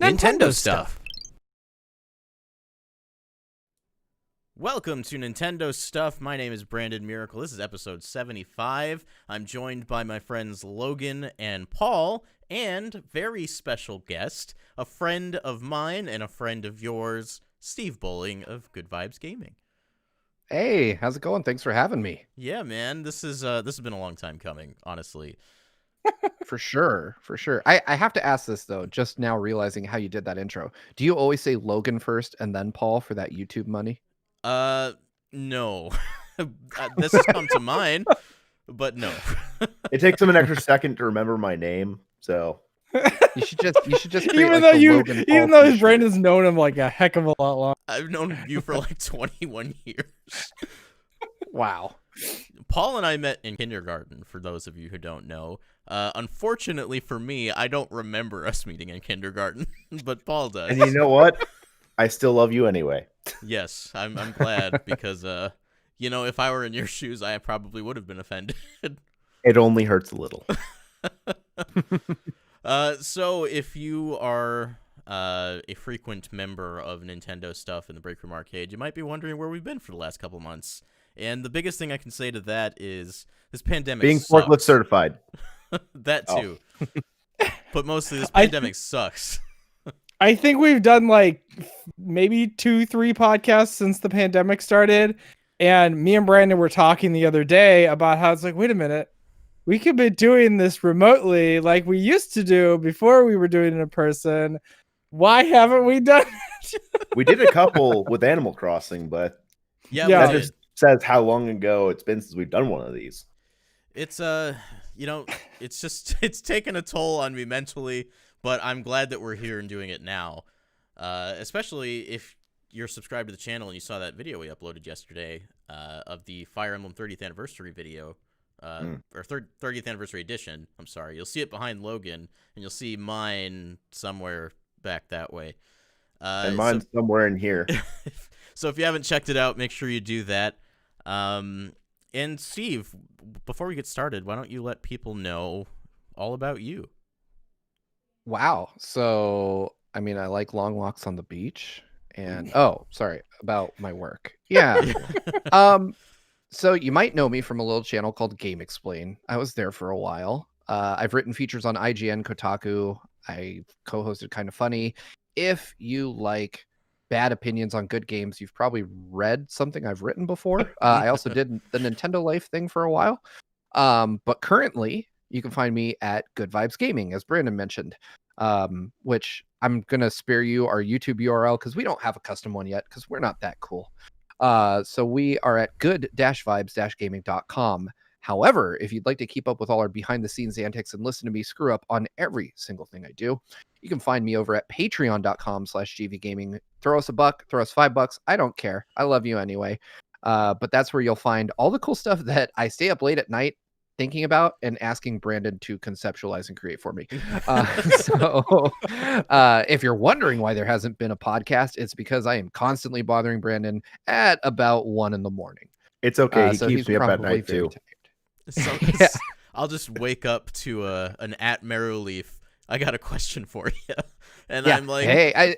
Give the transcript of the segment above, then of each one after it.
Nintendo stuff. Welcome to Nintendo Stuff. My name is Brandon Miracle. This is episode 75. I'm joined by my friends Logan and Paul, and very special guest, a friend of mine and a friend of yours, Steve Bowling of Good Vibes Gaming. Hey, how's it going? Thanks for having me. Yeah, man, this has been a long time coming, honestly. For sure. I have to ask this though, just now realizing how you did that intro. Do you always say Logan first and then Paul for that YouTube money? No. This has come to mind, but no. It takes him an extra second to remember my name, so You should just create even like though Brandon's known him like a heck of a lot longer. I've known you for like 21 years. Wow. Paul and I met in kindergarten, for those of you who don't know. Unfortunately for me, I don't remember us meeting in kindergarten, but Paul does. and you know what? I still love you anyway. Yes, I'm glad because, if I were in your shoes, I probably would have been offended. It only hurts a little. So if you are a frequent member of Nintendo Stuff in the Break Room Arcade, you might be wondering where we've been for the last couple months. And the biggest thing I can say to that is this pandemic Being sucks. forklift certified. That too. But mostly this pandemic sucks. I think we've done like maybe 2-3 podcasts since the pandemic started. And me and Brandon were talking the other day about how it's like, wait a minute, we could be doing this remotely like we used to do before we were doing it in person. Why haven't we done it? We did a couple with Animal Crossing, but Yeah, that we did. just says how long ago it's been since we've done one of these. It's it's taken a toll on me mentally, but I'm glad that we're here and doing it now. Especially if you're subscribed to the channel and you saw that video we uploaded yesterday of the Fire Emblem 30th anniversary video, or 30th anniversary edition. I'm sorry. You'll see it behind Logan, and you'll see mine somewhere back that way. And mine's somewhere in here. So if you haven't checked it out, make sure you do that. And Steve, before we get started, why don't you let people know all about you? Wow. So, I mean, I like long walks on the beach and about my work. Yeah. So you might know me from a little channel called Game Explain. I was there for a while. I've written features on IGN, Kotaku. I co-hosted Kind of Funny. If you like bad opinions on good games, you've probably read something I've written before. I also did the Nintendo Life thing for a while. But currently, you can find me at Good Vibes Gaming, as Brandon mentioned, which I'm going to spare you our YouTube URL because we don't have a custom one yet because we're not that cool. So we are at good-vibes-gaming.com. However, if you'd like to keep up with all our behind-the-scenes antics and listen to me screw up on every single thing I do, you can find me over at patreon.com/gvgaming. Throw us $1, throw us $5. I don't care. I love you anyway. But that's where you'll find all the cool stuff that I stay up late at night thinking about and asking Brandon to conceptualize and create for me. So if you're wondering why there hasn't been a podcast, it's because I am constantly bothering Brandon at about 1 a.m. It's okay. He So keeps he's me up at probably night very too. So Yeah. I'll just wake up to an at Marrowleaf. I got a question for you, and Yeah. I'm like, hey,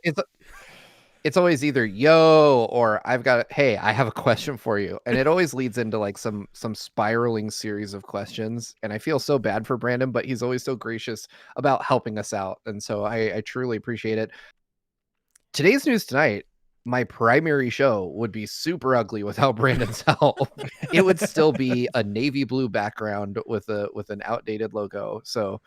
it's always either yo or hey, I have a question for you, and it always leads into like some spiraling series of questions. And I feel so bad for Brandon, but he's always so gracious about helping us out, and so I truly appreciate it. Today's news tonight. My primary show would be super ugly without Brandon's help. It would still be a navy blue background with an outdated logo. So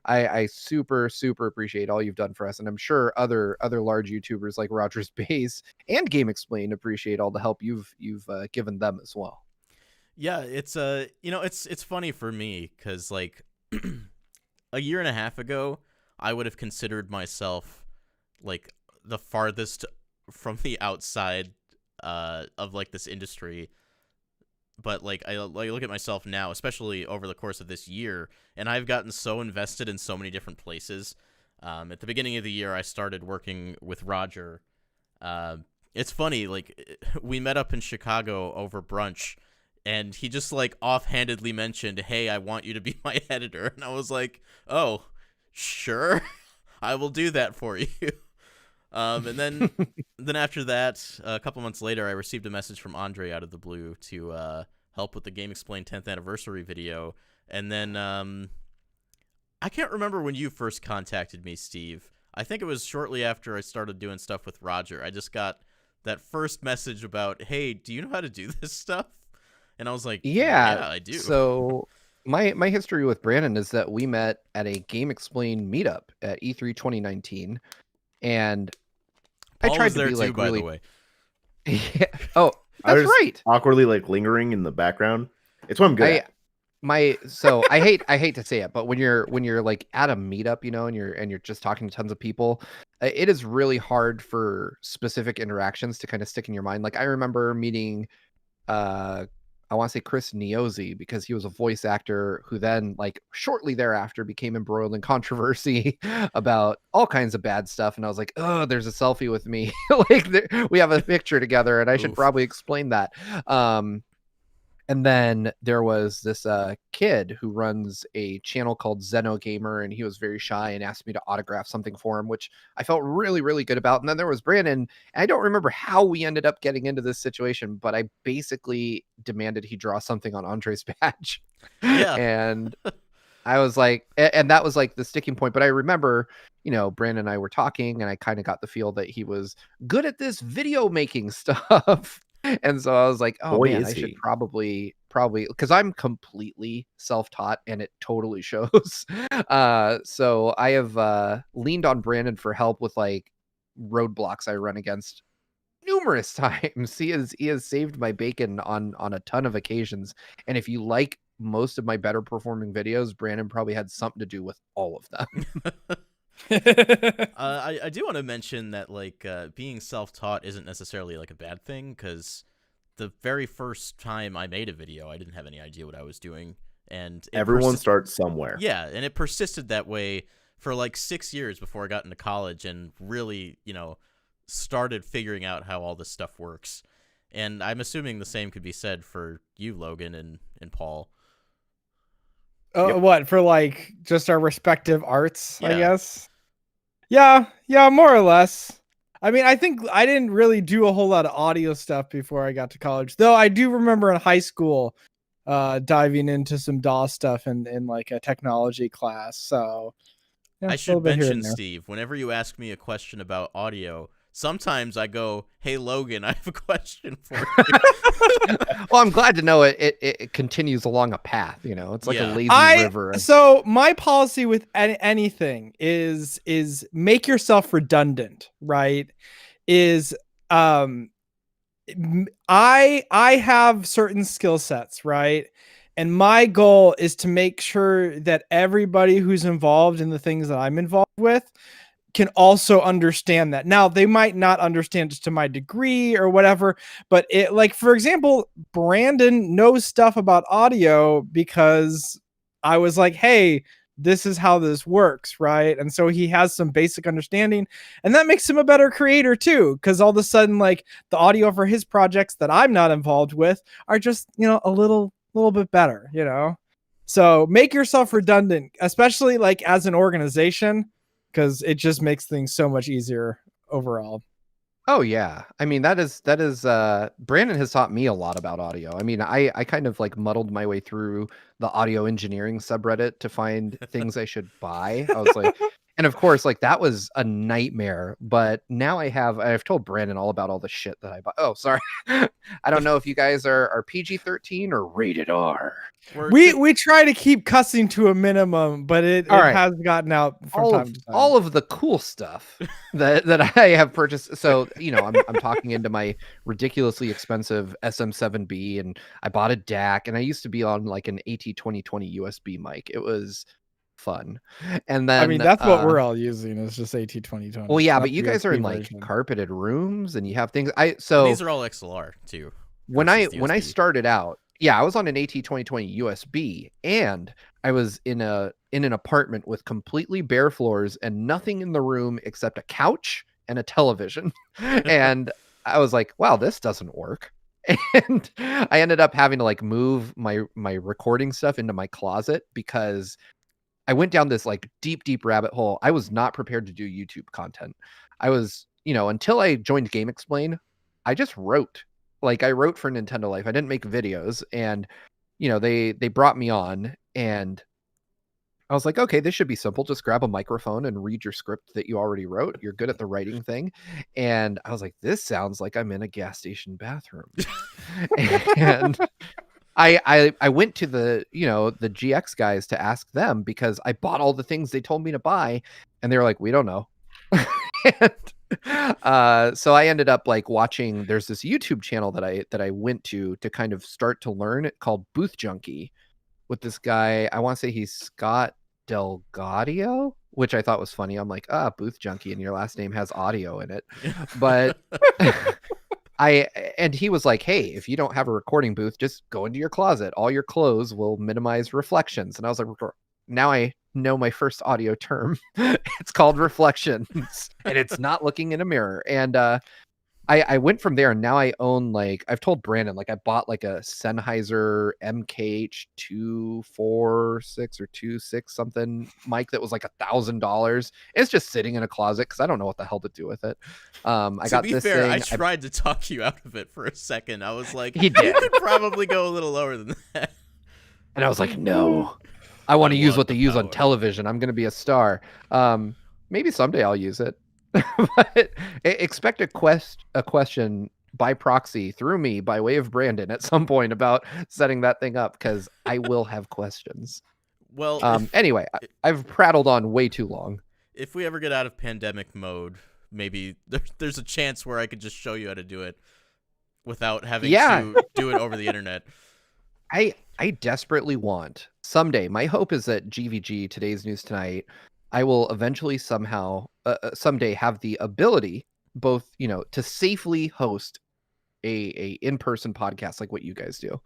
I super appreciate all you've done for us, and I'm sure other large YouTubers like Rogers Base and Game Explain appreciate all the help you've given them as well. yeah, it's it's funny for me because like a year and a half ago, I would have considered myself like the farthest from the outside of like this industry, but like I look at myself now, especially over the course of this year, and I've gotten so invested in so many different places. At the beginning of the year, I started working with Roger. It's funny, like we met up in Chicago over brunch, and he just like offhandedly mentioned, "Hey, I want you to be my editor," and I was like, "Oh, sure." I will do that for you. And then after that, a couple months later, I received a message from Andre out of the blue to help with the Game Explained 10th anniversary video. And then I can't remember when you first contacted me, Steve. I think it was shortly after I started doing stuff with Roger. I just got that first message about, hey, do you know how to do this stuff? And I was like, yeah, I do. So my history with Brandon is that we met at a Game Explained meetup at E3 2019, and Paul I tried was to there be too, like by really. the way. Yeah. Oh, I that's was right. awkwardly like lingering in the background. It's what I'm good at. So I hate to say it, but when you're like at a meetup, and you're just talking to tons of people, it is really hard for specific interactions to kind of stick in your mind. Like I remember meeting I want to say Chris Niozzi, because he was a voice actor who then like shortly thereafter became embroiled in controversy about all kinds of bad stuff. And I was like, oh, there's a selfie with me. Like we have a picture together, and I should probably explain that. And then there was this kid who runs a channel called Xenogamer, and he was very shy and asked me to autograph something for him, which I felt really, really good about. And then there was Brandon, and I don't remember how we ended up getting into this situation, but I basically demanded he draw something on Andre's badge. Yeah. And I was like, and that was like the sticking point. But I remember, Brandon and I were talking, and I kind of got the feel that he was good at this video making stuff. And so I was like, oh Boy, man, is I should he. probably, because I'm completely self-taught, and it totally shows. So I have leaned on Brandon for help with like roadblocks I run against numerous times. He has saved my bacon on a ton of occasions. And if you like most of my better performing videos, Brandon probably had something to do with all of them. I do want to mention that like being self-taught isn't necessarily like a bad thing, because the very first time I made a video, I didn't have any idea what I was doing, and Everyone starts somewhere. Yeah, and it persisted that way for like 6 years before I got into college and really, started figuring out how all this stuff works. And I'm assuming the same could be said for you, Logan, and Paul. Yep. What, for like just our respective arts, Yeah. I guess? Yeah, more or less. I mean, I think I didn't really do a whole lot of audio stuff before I got to college, though I do remember in high school diving into some DAW stuff in like a technology class. So yeah, I should mention, Steve, whenever you ask me a question about audio, sometimes I go, hey, Logan, I have a question for you. Well, I'm glad to know it continues along a path. It's like a lazy river. So my policy with anything is make yourself redundant, right? I have certain skill sets, right? And my goal is to make sure that everybody who's involved in the things that I'm involved with can also understand that. Now, they might not understand just to my degree or whatever, but it, like, for example, Brandon knows stuff about audio because I was like, hey, this is how this works, right? And so he has some basic understanding, and that makes him a better creator too, because all of a sudden, like, the audio for his projects that I'm not involved with are just, a little bit better, So make yourself redundant, especially like as an organization, because it just makes things so much easier overall. Oh yeah. I mean, that is Brandon has taught me a lot about audio. I mean, I kind of like muddled my way through the audio engineering subreddit to find things I should buy. I was like, and of course, like that was a nightmare, but now I've told Brandon all about all the shit that I bought. Oh, sorry. I don't know if you guys are PG-13 or rated R. We try to keep cussing to a minimum, but it has gotten out from time to time. All of the cool stuff that I have purchased. So, I'm talking into my ridiculously expensive SM7B, and I bought a DAC, and I used to be on like an AT2020 USB mic. It was fun. And then I mean, that's what we're all using is just AT2020. Well, yeah, but you guys are in like carpeted rooms, and you have things. And these are all XLR too. When I started out, yeah, I was on an AT2020 USB, and I was in an apartment with completely bare floors and nothing in the room except a couch and a television. And I was like, wow, this doesn't work. And I ended up having to like move my recording stuff into my closet, because I went down this like deep rabbit hole. I was not prepared to do YouTube content. I was, until I joined Game Explain, I just wrote. Like I wrote for Nintendo Life. I didn't make videos, and they brought me on, and I was like, okay, this should be simple. Just grab a microphone and read your script that you already wrote. You're good at the writing thing. And I was like, this sounds like I'm in a gas station bathroom. And I went to the GX guys to ask them, because I bought all the things they told me to buy, and they were like, we don't know. And so I ended up like watching, there's this YouTube channel that I went to kind of start to learn, called Booth Junkie, with this guy. I want to say he's Scott Delgadio, which I thought was funny. I'm like, Booth Junkie, and your last name has audio in it. But and he was like, hey, if you don't have a recording booth, just go into your closet. All your clothes will minimize reflections. And I was like, now I know my first audio term. It's called reflections, and it's not looking in a mirror. And I went from there, and now I own, like, I've told Brandon, like, I bought like a Sennheiser MKH 246 or 26 something mic that was like $1,000. It's just sitting in a closet because I don't know what the hell to do with it. I got this fair, thing. I tried to talk you out of it for a second. I was like, He did. you could probably go a little lower than that. And I was like, no, I want to use what they use on power. television. I'm going to be a star. Maybe someday I'll use it. But expect a question by proxy through me by way of Brandon at some point about setting that thing up, because I will have questions. Well, anyway, I've prattled on way too long. If we ever get out of pandemic mode, maybe there's a chance where I could just show you how to do it without having to do it over the internet. I desperately want someday. My hope is that GVG, Today's News Tonight, I will eventually someday have the ability both, to safely host a in-person podcast like what you guys do.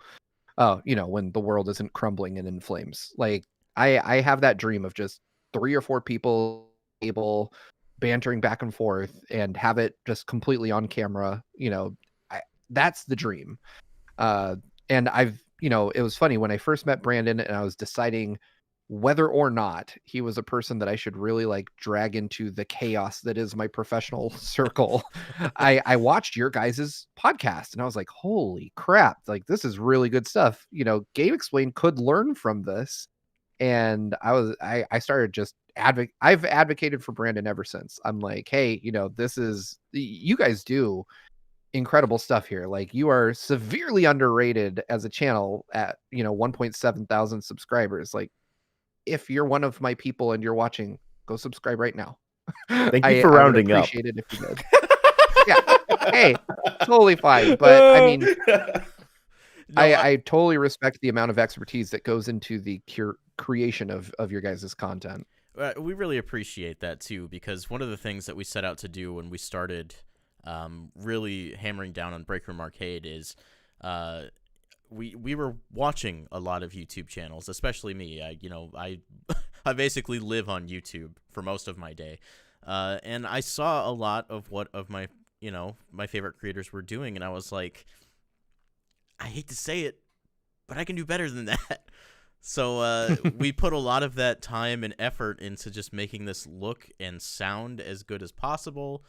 When the world isn't crumbling and in flames. Like I have that dream of just 3 or 4 people able bantering back and forth and have it just completely on camera. That's the dream. And I've, it was funny when I first met Brandon and I was deciding whether or not he was a person that I should really like drag into the chaos that is my professional circle. I watched your guys' podcast and I was like, holy crap, like this is really good stuff. Game Explain could learn from this. And I started just I've advocated for Brandon ever since. I'm like, hey, you guys do incredible stuff here. Like you are severely underrated as a channel at 1.7 thousand subscribers. Like if you're one of my people and you're watching, go subscribe right now. Thank you for rounding up. I would appreciate it if you did. Yeah. Hey, totally fine. But I mean, I totally respect the amount of expertise that goes into the creation of your guys' content. We really appreciate that too, because one of the things that we set out to do when we started really hammering down on Break Room Arcade is we were watching a lot of YouTube channels, especially me. I basically live on YouTube for most of my day, and I saw a lot of what of my my favorite creators were doing, and I was like, I hate to say it, but I can do better than that. So we put a lot of that time and effort into just making this look and sound as good as possible,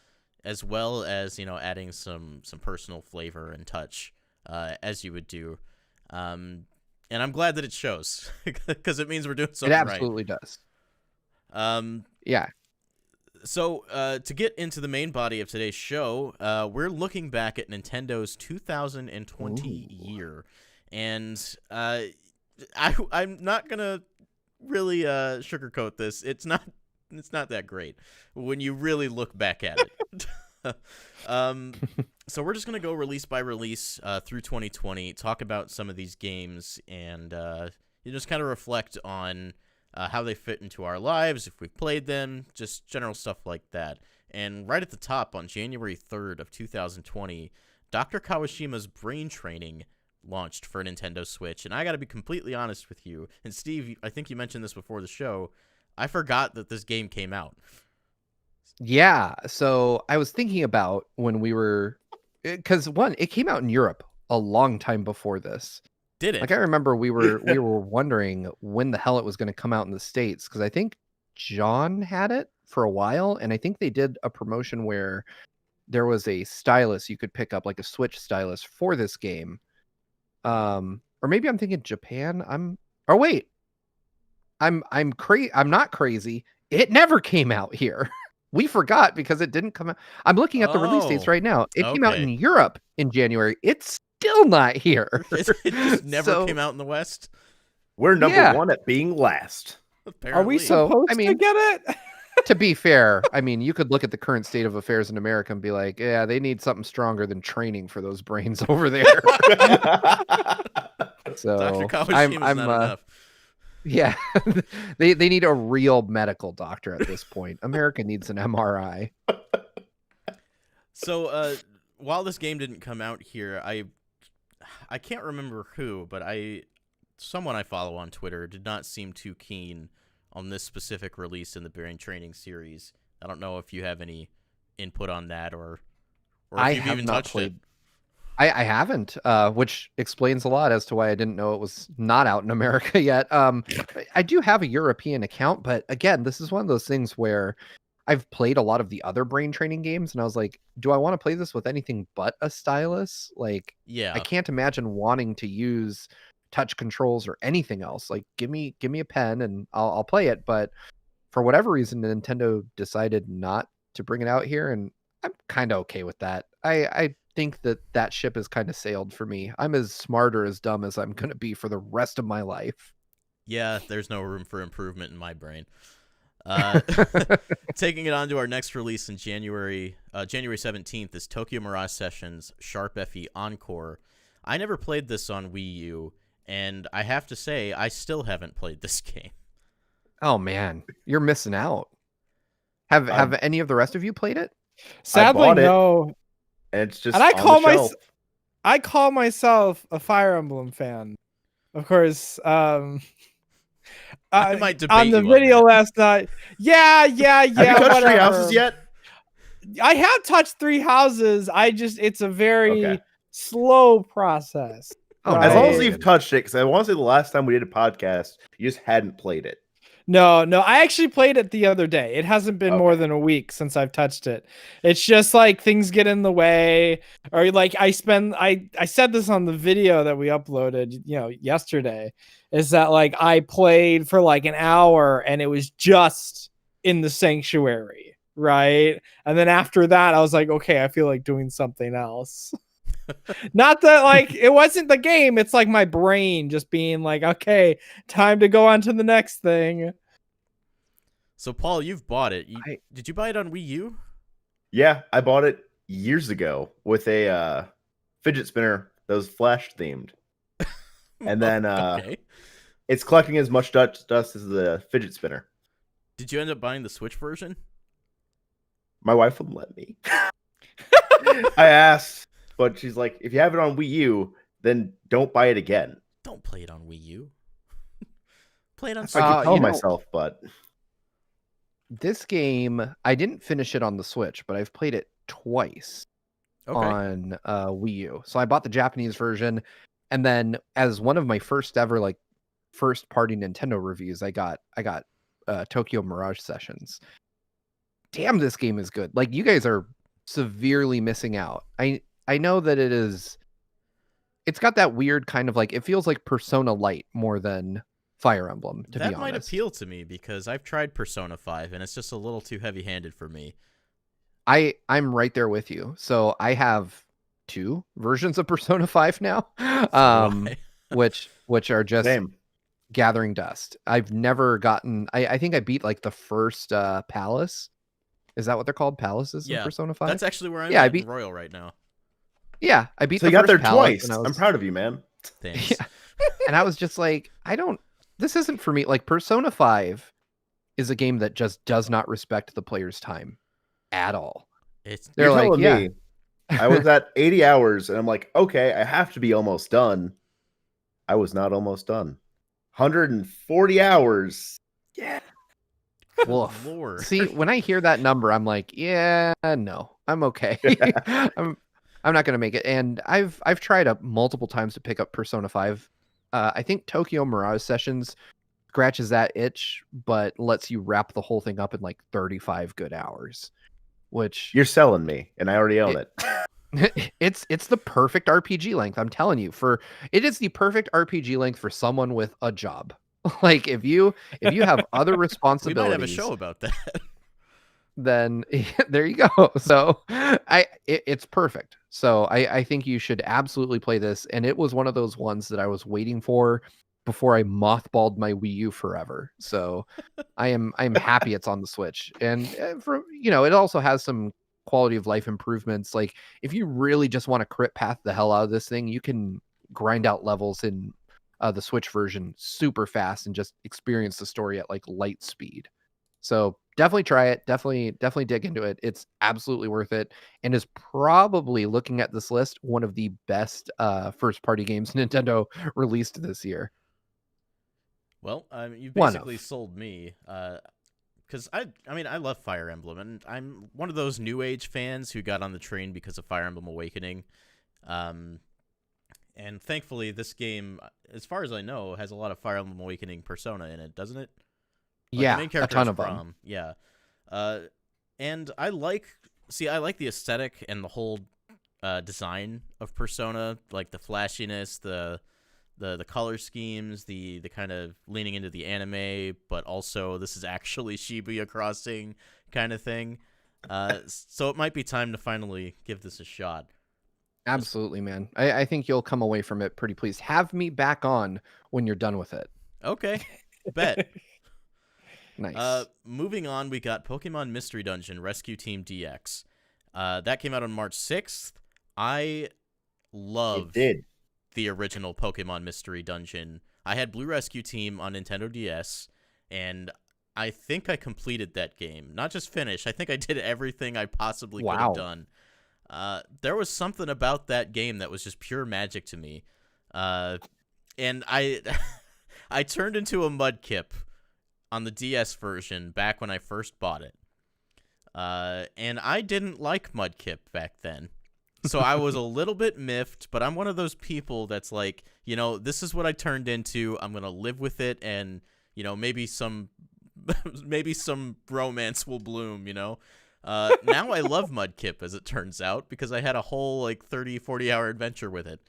as well as adding some personal flavor and touch, as you would do. And I'm glad that it shows, because it means we're doing something right. It absolutely does. Yeah. So to get into the main body of today's show, we're looking back at Nintendo's 2020 year. And I'm not going to really sugarcoat this. It's not that great when you really look back at it. So we're just going to go release by release through 2020, talk about some of these games, and you just kind of reflect on how they fit into our lives, if we've played them, just general stuff like that. And right at the top, on January 3rd of 2020, Dr. Kawashima's Brain Training launched for Nintendo Switch. And I got to be completely honest with you, and Steve, I think you mentioned this before the show, I forgot that this game came out. Yeah, so I was thinking about when we were, because one, it came out in Europe a long time before this. Did it? Like I remember we were wondering when the hell it was going to come out in the States, because I think John had it for a while, and I think they did a promotion where there was a stylus you could pick up, like a Switch stylus for this game. Or maybe I'm thinking Japan. I'm not crazy. It never came out here. We forgot because it didn't come out. I'm looking at the release dates right now. It came out in Europe in January. It's still not here. It just never came out in the West. We're number one at being last. Apparently. Are we supposed to get it? To be fair, I mean, you could look at the current state of affairs in America and be like, yeah, they need something stronger than training for those brains over there. So Dr. Kawajima's I'm not enough. Yeah, they need a real medical doctor at this point. America needs an MRI. So while this game didn't come out here, I can't remember who, but someone I follow on Twitter did not seem too keen on this specific release in the Brain Training series. I don't know if you have any input on that or if you've even touched it. I haven't, which explains a lot as to why I didn't know it was not out in America yet. I do have a European account, but again, this is one of those things where I've played a lot of the other brain training games, and I was like, do I want to play this with anything but a stylus? Like, yeah, I can't imagine wanting to use touch controls or anything else. Like, give me a pen and I'll play it. But for whatever reason, Nintendo decided not to bring it out here, and I'm kind of okay with that. I think that ship has kind of sailed for me. I'm as smart or as dumb as I'm going to be for the rest of my life. Yeah, there's no room for improvement in my brain. Taking it on to our next release in January 17th is Tokyo Mirage Sessions Sharp FE Encore. I never played this on Wii U, and I have to say, I still haven't played this game. Oh man, you're missing out. Have any of the rest of you played it? Sadly, no. And it's just and I call myself a Fire Emblem fan. Of course, I might debate on the you video on that. last night. Yeah. Have you touched Three Houses yet? I have touched Three Houses. It's a very slow process. Oh, as long as you've touched it, because I want to say the last time we did a podcast, you just hadn't played it. No, I actually played it the other day. It hasn't been more than a week since I've touched it. It's just like things get in the way, or like I said this on the video that we uploaded, yesterday, is that like I played for like an hour and it was just in the sanctuary, right? And then after that, I was like, okay, I feel like doing something else. Not that like it wasn't the game, it's like my brain just being like, okay, time to go on to the next thing. So Paul, you've bought it. Did you buy it on Wii U? Yeah, I bought it years ago with a fidget spinner that was Flash themed. And then it's collecting as much dust as the fidget spinner. Did you end up buying the Switch version? My wife wouldn't let me. I asked, but she's like, if you have it on Wii U, then don't buy it again. Don't play it on Wii U. Play it on Switch. I keep telling myself, but this game, I didn't finish it on the Switch, but I've played it twice on Wii U. So I bought the Japanese version, and then as one of my first ever like first party Nintendo reviews, I got Tokyo Mirage Sessions. Damn, this game is good. Like, you guys are severely missing out. I know that it's got that weird kind of like, it feels like Persona Light more than Fire Emblem, to be honest. That might appeal to me because I've tried Persona 5 and it's just a little too heavy-handed for me. I'm right there with you. So I have 2 versions of Persona 5 now, which are just gathering dust. I've never gotten. I think I beat like the first palace. Is that what they're called? Palaces in Persona 5? That's actually where I'm at in Royal right now. Yeah, I beat. So the you got first there palace, twice. I'm proud of you, man. Thanks. Yeah. And I was just like, this isn't for me. Like, Persona 5 is a game that just does not respect the player's time at all. You're like, telling me I was at 80 hours and I'm like, okay, I have to be almost done. I was not almost done. 140 hours. Yeah. Woof. See, when I hear that number, I'm like, yeah, no, I'm okay. I'm not gonna make it. And I've tried multiple times to pick up Persona 5 I think Tokyo Mirage Sessions scratches that itch, but lets you wrap the whole thing up in like 35 good hours, which You're selling me, and I already own it. it's the perfect RPG length. I'm telling you, it is the perfect RPG length for someone with a job. Like if you have other We responsibilities, might have a show about that. then there you go. So it's perfect. So I think you should absolutely play this. And it was one of those ones that I was waiting for before I mothballed my Wii U forever. So I'm happy it's on the Switch. And for it also has some quality of life improvements. Like if you really just want to crit path the hell out of this thing, you can grind out levels in the Switch version super fast and just experience the story at like light speed. So definitely try it. Definitely dig into it. It's absolutely worth it, and is probably, looking at this list, one of the best first party games Nintendo released this year. Well, you One basically of. sold me. Because I mean, I love Fire Emblem, and I'm one of those New Age fans who got on the train because of Fire Emblem Awakening. And thankfully, this game, as far as I know, has a lot of Fire Emblem Awakening persona in it, doesn't it? Like, Yeah, the main a character ton is of them. Braum. Yeah. And I like the aesthetic and the whole design of Persona, like the flashiness, the color schemes, the kind of leaning into the anime, but also this is actually Shibuya Crossing kind of thing. So it might be time to finally give this a shot. Absolutely, man. I think you'll come away from it pretty pleased. Have me back on when you're done with it. Okay, bet. Nice. Moving on, we got Pokemon Mystery Dungeon Rescue Team DX. That came out on March 6th. I love the original Pokemon Mystery Dungeon. I had Blue Rescue Team on Nintendo DS, and I think I completed that game. Not just finished. I think I did everything I possibly could have done. There was something about that game that was just pure magic to me. And I I turned into a Mudkip on the DS version back when I first bought it. And I didn't like Mudkip back then. So I was a little bit miffed, but I'm one of those people that's like, this is what I turned into. I'm going to live with it, and, maybe some romance will bloom, Now I love Mudkip, as it turns out, because I had a whole 30-40 hour adventure with it.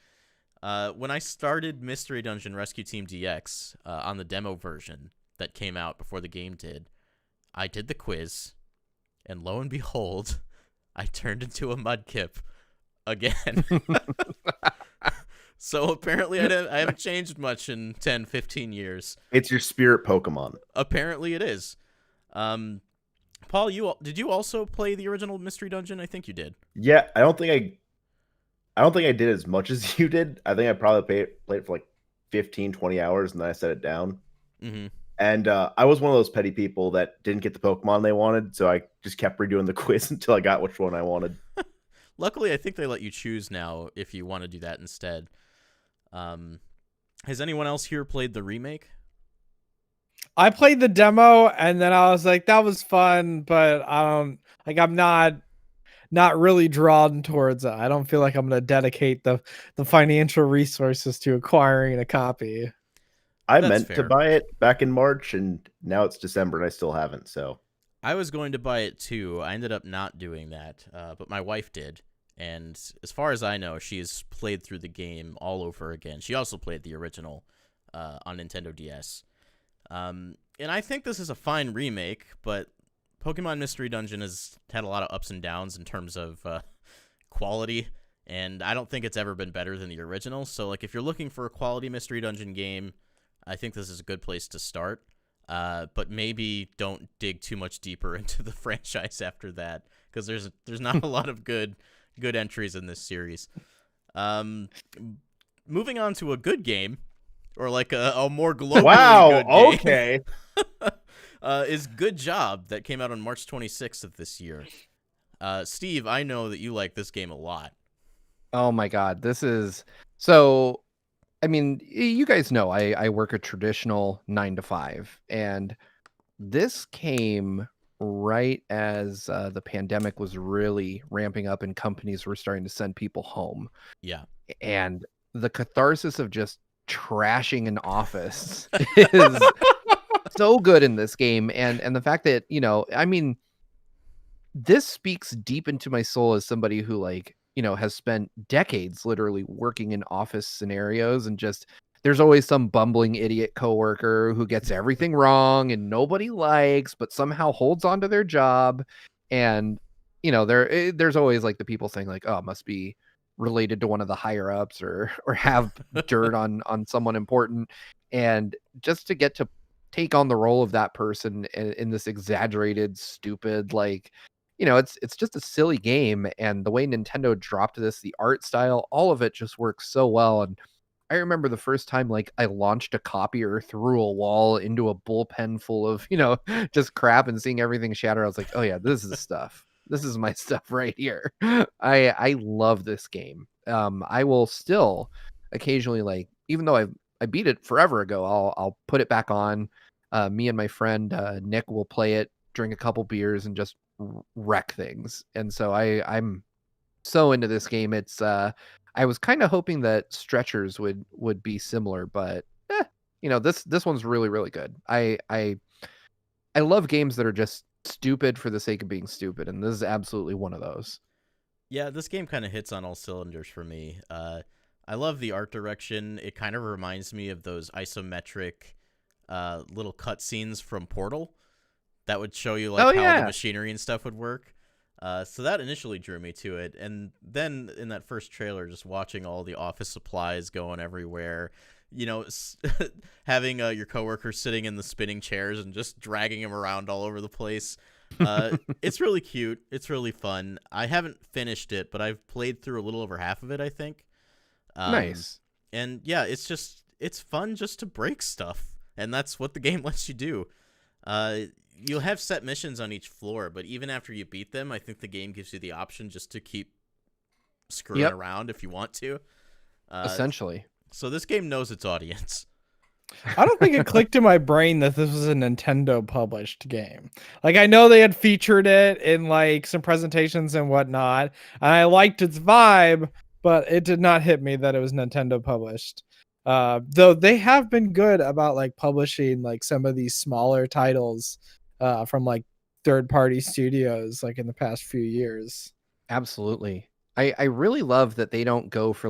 When I started Mystery Dungeon Rescue Team DX on the demo version that came out before the game did, I did the quiz, and lo and behold, I turned into a Mudkip again. So apparently I haven't changed much in 10-15 years. It's your spirit Pokemon. Apparently it is. Paul, did you also play the original Mystery Dungeon? I think you did. Yeah, I don't think I did as much as you did. I think I probably played it for 15-20 hours, and then I set it down. Mm-hmm. And I was one of those petty people that didn't get the Pokemon they wanted, so I just kept redoing the quiz until I got which one I wanted. Luckily, I think they let you choose now if you want to do that instead. Has anyone else here played the remake? I played the demo, and then I was like, that was fun, but I'm not really drawn towards it. I don't feel like I'm going to dedicate the financial resources to acquiring a copy. I meant to buy it back in March, and now it's December, and I still haven't. So I was going to buy it too. I ended up not doing that, but my wife did. And as far as I know, she's played through the game all over again. She also played the original on Nintendo DS. And I think this is a fine remake, but Pokemon Mystery Dungeon has had a lot of ups and downs in terms of quality, and I don't think it's ever been better than the original. So, if you're looking for a quality Mystery Dungeon game, I think this is a good place to start. But maybe don't dig too much deeper into the franchise after that, because there's not a lot of good entries in this series. Moving on to a good game, or a more globally good game. Okay. Is Good Job, that came out on March 26th of this year. Steve, I know that you like this game a lot. Oh my god, this is so. I mean, you guys know I work a traditional 9-to-5, and this came right as the pandemic was really ramping up and companies were starting to send people home. Yeah. And the catharsis of just trashing an office is so good in this game. And the fact that, I mean, this speaks deep into my soul as somebody who has spent decades literally working in office scenarios, and just there's always some bumbling idiot coworker who gets everything wrong and nobody likes, but somehow holds on to their job. And there's always the people saying oh, it must be related to one of the higher ups or have dirt on someone important. And just to get to take on the role of that person in this exaggerated, stupid, it's just a silly game. And the way Nintendo dropped this, the art style, all of it just works so well. And I remember the first time I launched a copier through a wall into a bullpen full of, just crap, and seeing everything shatter. I was like, oh yeah, this is stuff. This is my stuff right here. I love this game. I will still occasionally, even though I beat it forever ago, I'll put it back on. Me and my friend Nick will play it, drink a couple beers, and just wreck things. And so I'm so into this game. It's I was kind of hoping that Stretchers would be similar, but this one's really, really good. I love games that are just stupid for the sake of being stupid, and this is absolutely one of those. Yeah, this game kind of hits on all cylinders for me. I love the art direction. It kind of reminds me of those isometric little cutscenes from Portal that would show you how the machinery and stuff would work. So that initially drew me to it. And then in that first trailer, just watching all the office supplies going everywhere, having your coworker sitting in the spinning chairs and just dragging him around all over the place. It's really cute. It's really fun. I haven't finished it, but I've played through a little over half of it, I think. Nice. And yeah, it's fun just to break stuff. And that's what the game lets you do. You'll have set missions on each floor, but even after you beat them, I think the game gives you the option just to keep screwing around if you want to. Essentially. So this game knows its audience. I don't think it clicked in my brain that this was a Nintendo published game. I know they had featured it in some presentations and whatnot, and I liked its vibe, but it did not hit me that it was Nintendo published. Though they have been good about publishing some of these smaller titles from third-party studios in the past few years. Absolutely. I really love that they don't go for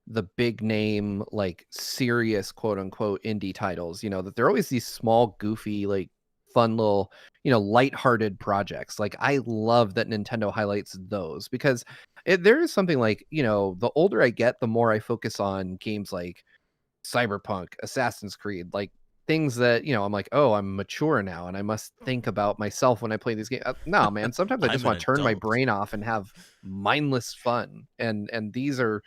the big name serious quote unquote indie titles, that they're always these small goofy fun little lighthearted projects. I love that Nintendo highlights those, because there is something the older I get, the more I focus on games like Cyberpunk, Assassin's Creed, things that I'm oh, I'm mature now and I must think about myself when I play these games. No, man, sometimes I just want to turn my brain off and have mindless fun, and these are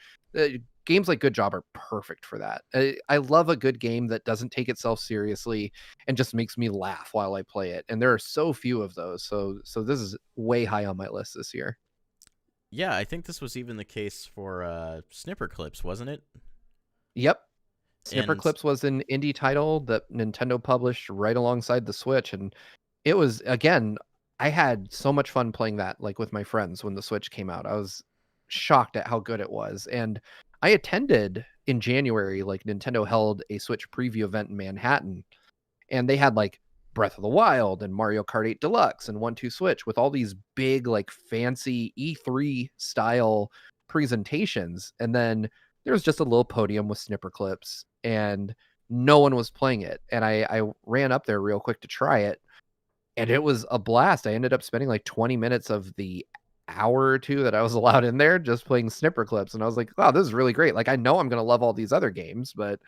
games like Good Job are perfect for that. I love a good game that doesn't take itself seriously and just makes me laugh while I play it, and there are so few of those. So this is way high on my list this year. Yeah, I think this was even the case for Snipperclips, wasn't it? Yep. Snipperclips was an indie title that Nintendo published right alongside the Switch, and it was, again, I had so much fun playing that with my friends when the Switch came out. I was shocked at how good it was. And I attended in January, Nintendo held a Switch preview event in Manhattan, and they had Breath of the Wild and Mario Kart 8 Deluxe and 1-2 Switch with all these big fancy E3 style presentations. And then there was just a little podium with Snipperclips, and no one was playing it. And I ran up there real quick to try it, and it was a blast. I ended up spending 20 minutes of the hour or two that I was allowed in there just playing Snipperclips, and I was like, wow, this is really great. I know I'm gonna love all these other games, but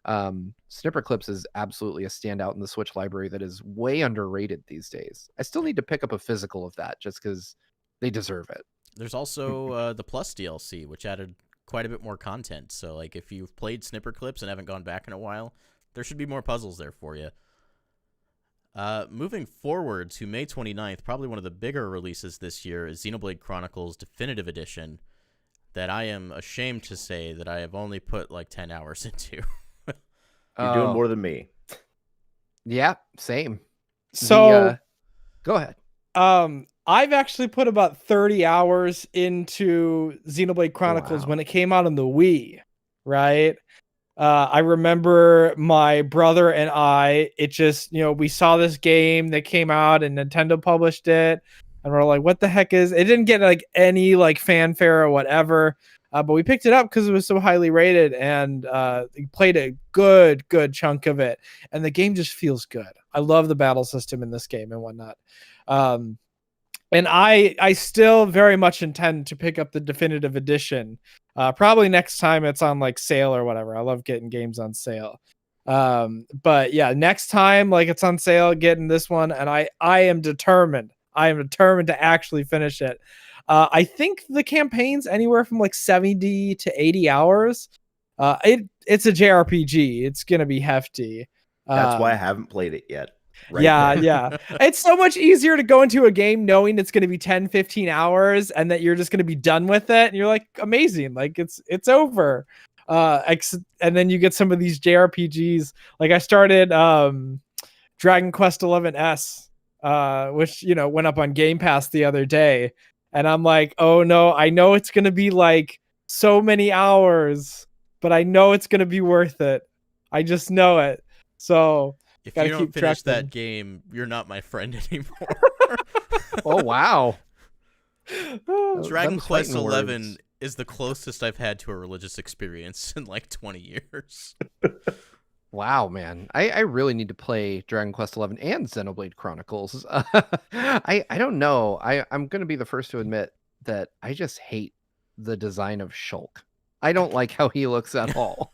Snipperclips is absolutely a standout in the Switch library that is way underrated these days. I still need to pick up a physical of that just because they deserve it. There's also the Plus DLC, which added quite a bit more content. So if you've played Snipperclips and haven't gone back in a while, there should be more puzzles there for you. Moving forward to May 29th, probably one of the bigger releases this year is Xenoblade Chronicles Definitive Edition, that I am ashamed to say that I have only put 10 hours into. You're doing more than me. Yeah, same. So go ahead. I've actually put about 30 hours into Xenoblade Chronicles when it came out on the Wii, right? I remember my brother and I, it just, we saw this game that came out and Nintendo published it. And we're like, what the heck is it? Didn't get like any like fanfare or whatever. But we picked it up because it was so highly rated and we played a good chunk of it. And the game just feels good. I love the battle system in this game and whatnot. And I still very much intend to pick up the definitive edition. Probably next time it's on like sale or whatever. I love getting games on sale. But yeah, next time like it's on sale, getting this one, and I am determined. I am determined to actually finish it. I think the campaign's anywhere from like 70 to 80 hours. It's a JRPG. It's gonna be hefty. That's why I haven't played it yet. Right yeah. It's so much easier to go into a game knowing it's going to be 10, 15 hours and that you're just going to be done with it. And you're like, amazing. Like it's over. And then you get some of these JRPGs. Like I started Dragon Quest 11S, which, went up on Game Pass the other day. And I'm like, oh no, I know it's going to be like so many hours, but I know it's going to be worth it. I just know it. So if you don't finish that game, you're not my friend anymore. Oh, wow. Dragon Quest 11 is the closest I've had to a religious experience in like 20 years. Wow, man. I really need to play Dragon Quest 11 and Xenoblade Chronicles. I don't know. I'm going to be the first to admit that I just hate the design of Shulk. I don't like how he looks at all.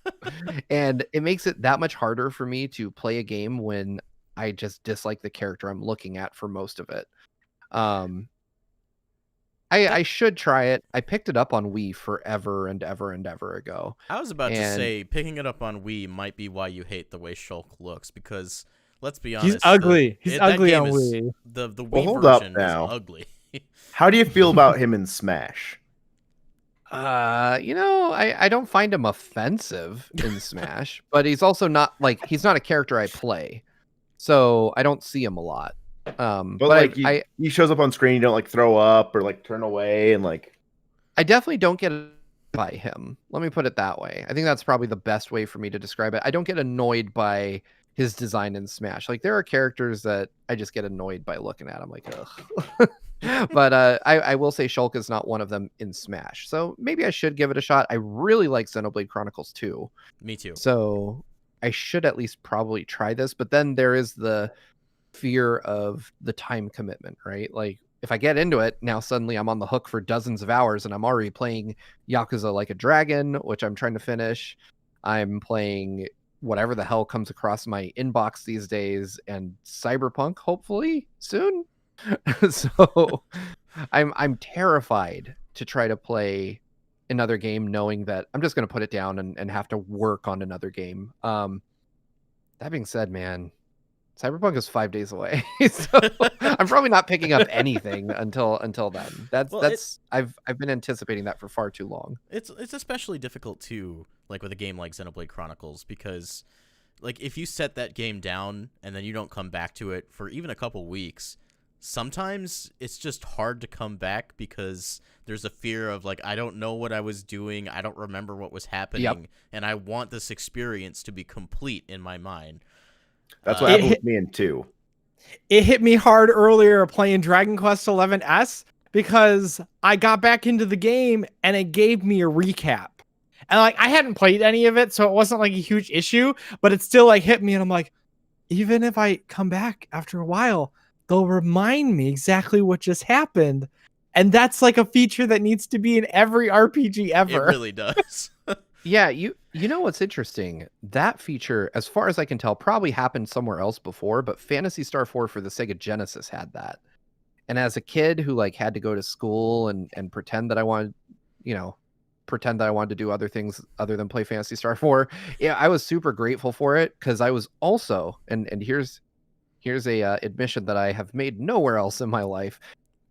And it makes it that much harder for me to play a game when I just dislike the character I'm looking at for most of it. I should try it. I picked it up on Wii forever and ever and ever ago. I was about to say, picking it up on Wii might be why you hate the way Shulk looks, because let's be honest, he's ugly. He's ugly on Wii. The Wii version is ugly. How do you feel about him in Smash? I don't find him offensive in Smash, but he's also not like he's not a character I play, so I don't see him a lot. But like he shows up on screen, you don't like throw up or like turn away, and like I definitely don't get by him. Let me put it that way. I think that's probably the best way for me to describe it. I don't get annoyed by his design in Smash. Like there are characters that I just get annoyed by looking at. I'm like, ugh. But I will say Shulk is not one of them in Smash. So maybe I should give it a shot. I really like Xenoblade Chronicles 2. Me too. So I should at least probably try this. But then there is the fear of the time commitment, right? Like if I get into it, now suddenly I'm on the hook for dozens of hours and I'm already playing Yakuza Like a Dragon, which I'm trying to finish. I'm playing whatever the hell comes across my inbox these days and Cyberpunk, hopefully soon. So I'm terrified to try to play another game knowing that I'm just going to put it down and have to work on another game. That being said, man, Cyberpunk is 5 days away. So I'm probably not picking up anything until then. I've been anticipating that for far too long. It's especially difficult too, like with a game like Xenoblade Chronicles, because like if you set that game down and then you don't come back to it for even a couple weeks, sometimes it's just hard to come back because there's a fear of like, I don't know what I was doing, I don't remember what was happening, and I want this experience to be complete in my mind. That's what happened with me in 2. It hit me hard earlier playing Dragon Quest 11S because I got back into the game and it gave me a recap. And like I hadn't played any of it, so it wasn't like a huge issue, but it still like hit me and I'm like, even if I come back after a while, they'll remind me exactly what just happened. And that's like a feature that needs to be in every RPG ever. It really does. Yeah, you know what's interesting? That feature, as far as I can tell, probably happened somewhere else before, but Phantasy Star 4 for the Sega Genesis had that. And as a kid who like had to go to school and pretend that I wanted, pretend that I wanted to do other things other than play Phantasy Star 4, yeah, I was super grateful for it because I was also, and here's a admission that I have made nowhere else in my life.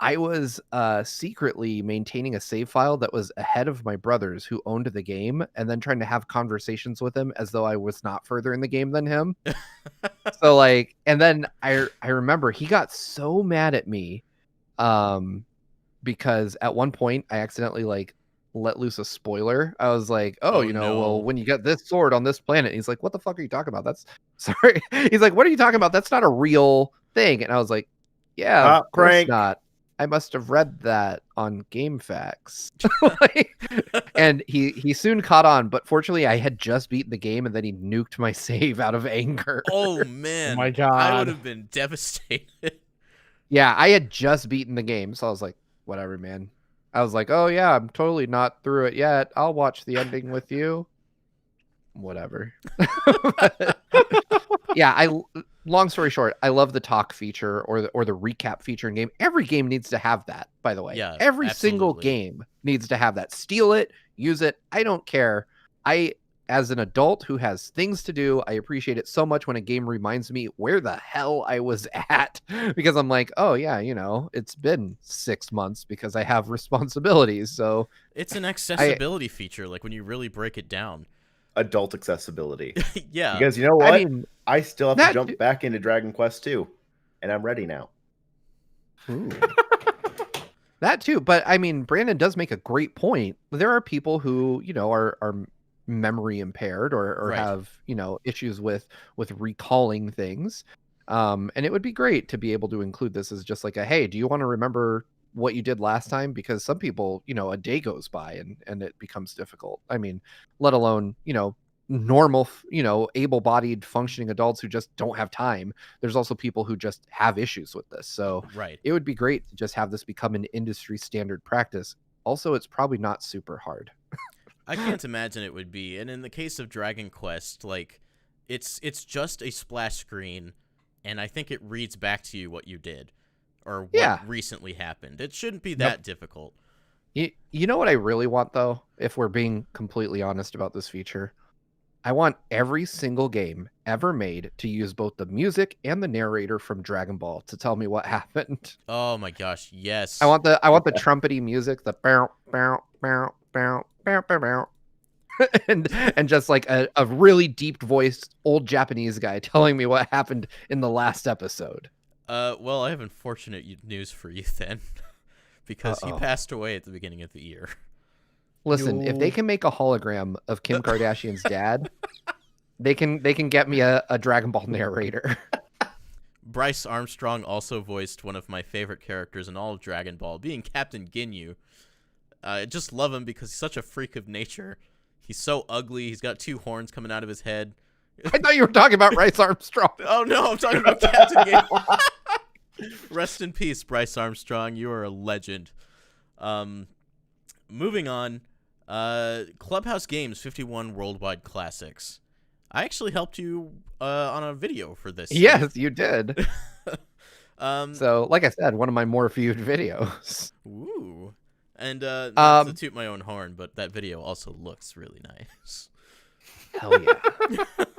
I was secretly maintaining a save file that was ahead of my brother's who owned the game, and then trying to have conversations with him as though I was not further in the game than him. So like, and then I remember he got so mad at me because at one point I accidentally like let loose a spoiler. I was like, oh, no. well, when you get this sword on this planet, he's like, what the fuck are you talking about? That's sorry. He's like, what are you talking about? That's not a real thing. And I was like, yeah, of course prank. not. I must have read that on GameFAQs. And he soon caught on, but fortunately I had just beaten the game and then he nuked my save out of anger. Oh man. my God. I would have been devastated. Yeah, I had just beaten the game, so I was like, whatever, man. I was like, oh yeah, I'm totally not through it yet. I'll watch the ending with you. Whatever. Yeah, long story short, I love the talk feature or the recap feature in game. Every game needs to have that, by the way. Yeah, every single absolutely. game needs to have that. Steal it, use it. I don't care. As an adult who has things to do, I appreciate it so much when a game reminds me where the hell I was at, because I'm like, oh yeah, it's been 6 months because I have responsibilities. So it's an accessibility feature, like when you really break it down. Adult accessibility. Yeah. Because you know what? I mean, I still have to jump back into Dragon Quest 2, and I'm ready now. ooh. That too, but I mean, Brandon does make a great point. There are people who, are memory impaired or Right. have, issues with recalling things. And it would be great to be able to include this as just like a, hey, do you want to remember what you did last time? Because some people, a day goes by and it becomes difficult. I mean, let alone, normal, able-bodied functioning adults who just don't have time. There's also people who just have issues with this. So Right. it would be great to just have this become an industry standard practice. Also, it's probably not super hard. I can't imagine it would be. And in the case of Dragon Quest, like it's just a splash screen, and I think it reads back to you what you did or what recently happened. It shouldn't be that difficult. You know what I really want, though, if we're being completely honest about this feature? I want every single game ever made to use both the music and the narrator from Dragon Ball to tell me what happened. Oh my gosh, yes. I want the trumpety music, the bow bow bow bow bow bow bow. and just like a really deep voiced old Japanese guy telling me what happened in the last episode. Well, I have unfortunate news for you then, because he passed away at the beginning of the year. Listen, if they can make a hologram of Kim Kardashian's dad, they can get me a Dragon Ball narrator. Bryce Armstrong also voiced one of my favorite characters in all of Dragon Ball, being Captain Ginyu. I just love him because he's such a freak of nature. He's so ugly. He's got 2 horns coming out of his head. I thought you were talking about Bryce Armstrong. Oh no, I'm talking about Captain Ginyu. Rest in peace, Bryce Armstrong. You are a legend. Moving on. Clubhouse Games 51 Worldwide Classics. I actually helped you on a video for this. Yes, you did. So, like I said, one of my more viewed videos. Ooh. And not to toot my own horn, but that video also looks really nice. Hell yeah.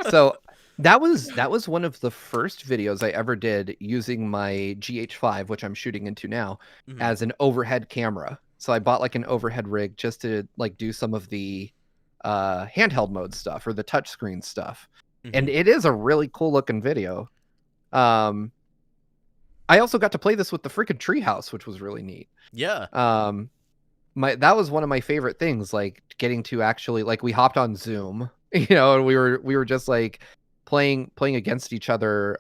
So that was one of the first videos I ever did using my GH5, which I'm shooting into now, as an overhead camera. So I bought like an overhead rig just to like do some of the handheld mode stuff or the touchscreen stuff. And it is a really cool looking video. I also got to play this with the freaking treehouse, which was really neat. Yeah. That was one of my favorite things, like getting to actually like we hopped on Zoom, and we were just like playing against each other.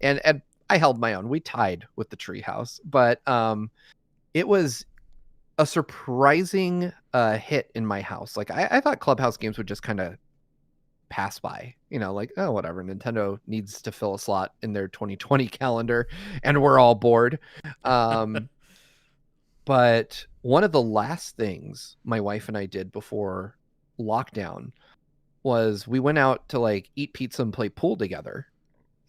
And I held my own. We tied with the treehouse, but it was a surprising hit in my house. Like I thought Clubhouse Games would just kind of pass by, like, oh, whatever. Nintendo needs to fill a slot in their 2020 calendar and we're all bored. But one of the last things my wife and I did before lockdown was we went out to like eat pizza and play pool together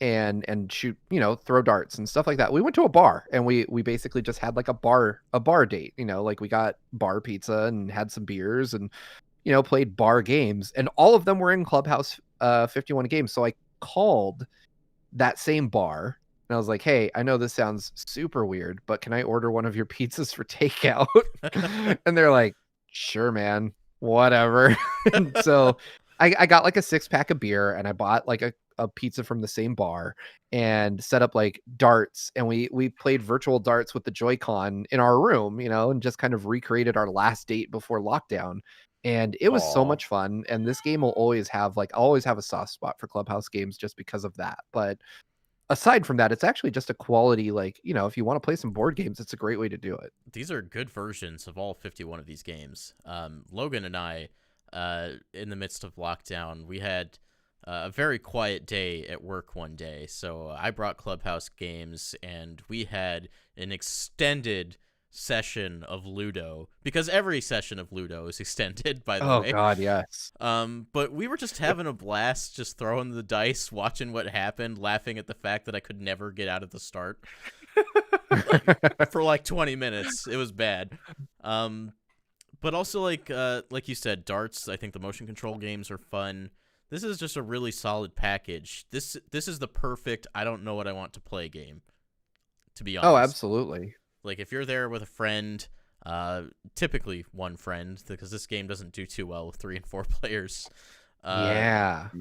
and shoot, throw darts and stuff like that. We went to a bar and we basically just had like a bar date, like we got bar pizza and had some beers and, played bar games, and all of them were in Clubhouse 51 games. So I called that same bar and I was like, hey, I know this sounds super weird, but can I order one of your pizzas for takeout? And they're like, sure, man, whatever. And so I got like a 6-pack of beer and I bought like a a pizza from the same bar and set up like darts, and we played virtual darts with the Joy-Con in our room, and just kind of recreated our last date before lockdown. And it was so much fun. And this game will always have I'll always have a soft spot for Clubhouse games just because of that. But aside from that, it's actually just a quality, if you want to play some board games, it's a great way to do it. These are good versions of all 51 of these games. Logan and I, in the midst of lockdown, we had a very quiet day at work one day. So I brought Clubhouse games, and we had an extended session of Ludo, because every session of Ludo is extended, by the way. Oh god, yes. But we were just having a blast, just throwing the dice, watching what happened, laughing at the fact that I could never get out of the start for like 20 minutes. It was bad. But also, like you said, darts, I think the motion control games are fun. This is just a really solid package. This is the perfect I don't know what I want to play game, to be honest. Oh, absolutely. Like, if you're there with a friend, typically one friend, because this game doesn't do too well with 3 and 4 players. That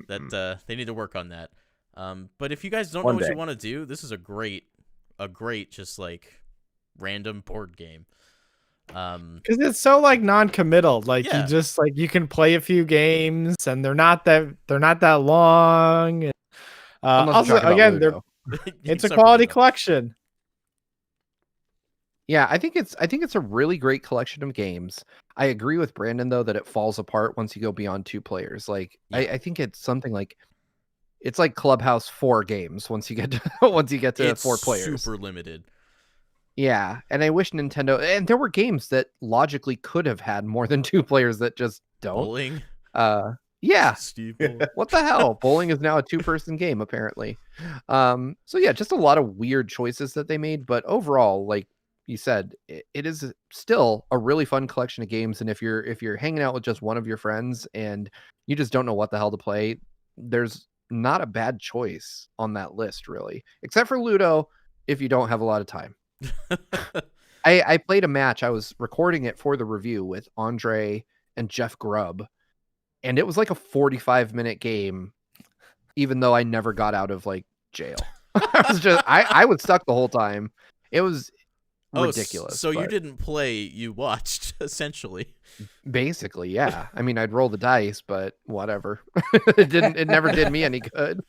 they need to work on that. But if you guys don't know what you want to do, this is a great just like random board game. Because it's so like non-committal. Like you just you can play a few games, and they're not that long. Also, again, it's a quality collection. Yeah, I think it's a really great collection of games. I agree with Brandon though that it falls apart once you go beyond 2 players. I think it's something like it's like Clubhouse 4 games once you get to 4 players. Super limited. Yeah, and I wish Nintendo, and there were games that logically could have had more than 2 players that just don't. Bowling. Yeah. Steve. What the hell? Bowling is now a 2-person game apparently. So yeah, just a lot of weird choices that they made, but overall, like you said, it is still a really fun collection of games. And if you're hanging out with just one of your friends and you just don't know what the hell to play, there's not a bad choice on that list, really, except for Ludo if you don't have a lot of time. I played a match. I was recording it for the review with Andre and Jeff Grubb, and it was like a 45-minute game, even though I never got out of jail. I was stuck the whole time. It was ridiculous. So you didn't play, you watched, essentially. Basically, yeah. I mean, I'd roll the dice, but whatever. It never did me any good.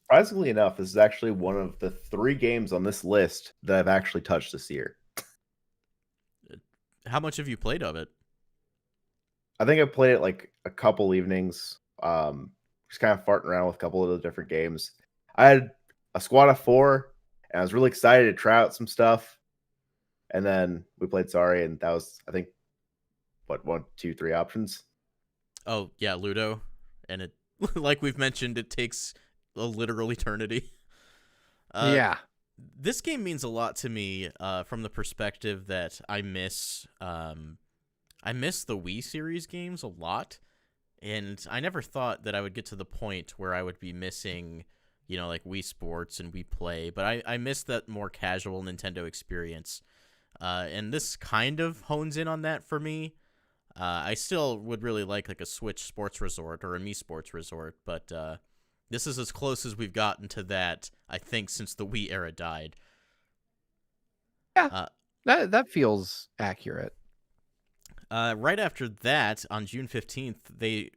Surprisingly enough, this is actually one of the 3 games on this list that I've actually touched this year. How much have you played of it? I think I played it like a couple evenings. Just kind of farting around with a couple of the different games. I had a squad of 4, and I was really excited to try out some stuff. And then we played Sorry, and that was, I think, 1, 2, 3 options. Oh, yeah, Ludo. And it, like we've mentioned, it takes a literal eternity. Yeah. This game means a lot to me from the perspective that I miss the Wii series games a lot. And I never thought that I would get to the point where I would be missing, like Wii Sports and Wii Play. But I miss that more casual Nintendo experience. And this kind of hones in on that for me. I still would really like a Switch Sports Resort or a Mii Sports Resort, but this is as close as we've gotten to that, I think, since the Wii era died. Yeah, that feels accurate. Right after that, on June 15th,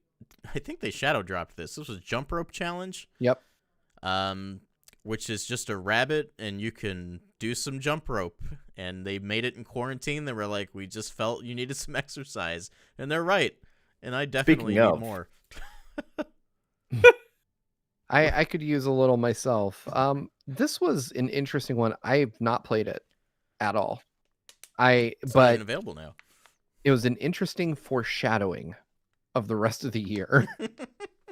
I think they shadow dropped this. This was Jump Rope Challenge. Yep. Which is just a rabbit, and you can do some jump rope. And they made it in quarantine. They were like, we just felt you needed some exercise. And they're right. And I definitely need more. I could use a little myself. This was an interesting one. I've not played it at all. It's not even available now. It was an interesting foreshadowing of the rest of the year.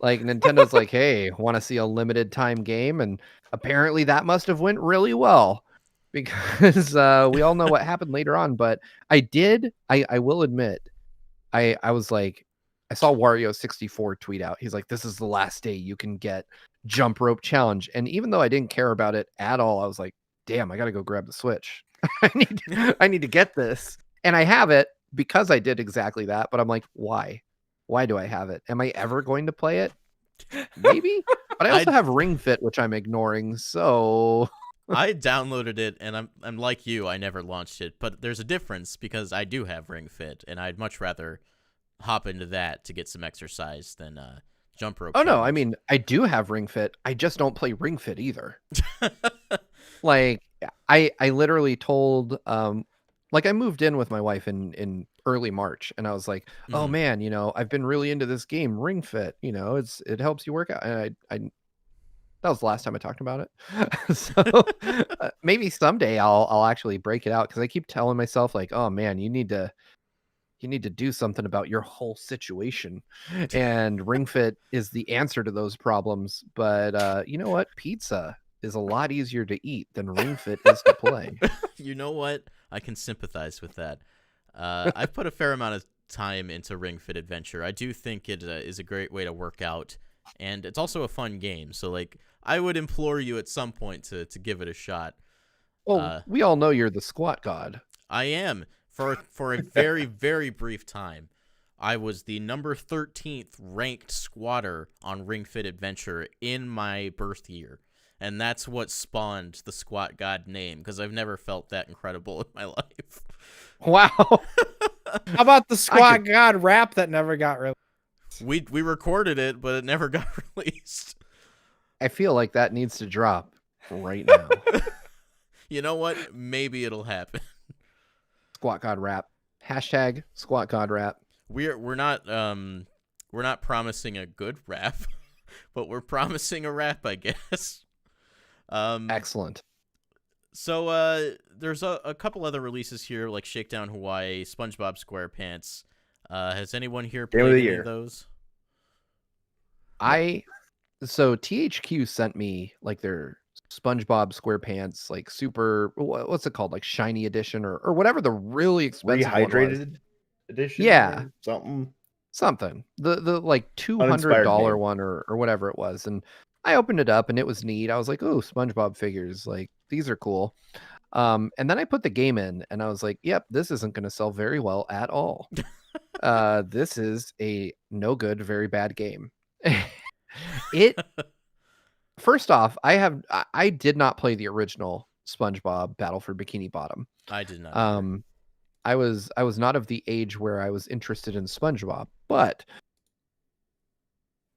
Nintendo's like, hey, want to see a limited time game? And apparently that must have went really well, because we all know what happened later on. But I will admit, I was like, I saw Wario64 tweet out. He's like, this is the last day you can get Jump Rope Challenge. And even though I didn't care about it at all, I was like, damn, I got to go grab the Switch. I need to get this. And I have it because I did exactly that. But I'm like, why? Why do I have it? Am I ever going to play it? Maybe, but I also have Ring Fit, which I'm ignoring. So I downloaded it, and I'm like you. I never launched it, but there's a difference because I do have Ring Fit, and I'd much rather hop into that to get some exercise than jump rope. Oh no, I challenge. mean I do have Ring Fit. I just don't play Ring Fit either. Like I literally told like I moved in with my wife in early March, and I was like, oh Mhm. man, I've been really into this game, Ring Fit. It helps you work out. And I that was the last time I talked about it. So maybe someday I'll actually break it out, because I keep telling myself like, oh man, you need to do something about your whole situation. And Ring Fit is the answer to those problems. But you know what? Pizza is a lot easier to eat than Ring Fit is to play. You know what? I can sympathize with that. I've put a fair amount of time into Ring Fit Adventure. I do think it is a great way to work out, and it's also a fun game. So, like, I would implore you at some point to give it a shot. Well, we all know you're the squat god. I am. For a very, very brief time, I was the number 13th ranked squatter on Ring Fit Adventure in my birth year. And that's what spawned the Squat God name, because I've never felt that incredible in my life. Wow. How about the Squat God rap that never got released? We recorded it, but it never got released. I feel like that needs to drop right now. You know what? Maybe it'll happen. Squat God rap. Hashtag Squat God rap. We're not promising a good rap, but we're promising a rap, I guess. Excellent. So there's a couple other releases here, like Shakedown Hawaii, SpongeBob SquarePants. Has anyone here Game of played the any year. of those? So THQ sent me like their SpongeBob SquarePants, like super, what's it called? Like shiny edition or whatever the really expensive one was. Rehydrated edition. Yeah. Or something. The like Uninspired $200 game. one or whatever it was. And I opened it up and it was neat. I was like, oh, SpongeBob figures, like these are cool. And then I put the game in and I was like, yep, this isn't going to sell very well at all. This is a no good, very bad game. First off, I did not play the original SpongeBob Battle for Bikini Bottom. I did not. I was not of the age where I was interested in SpongeBob, but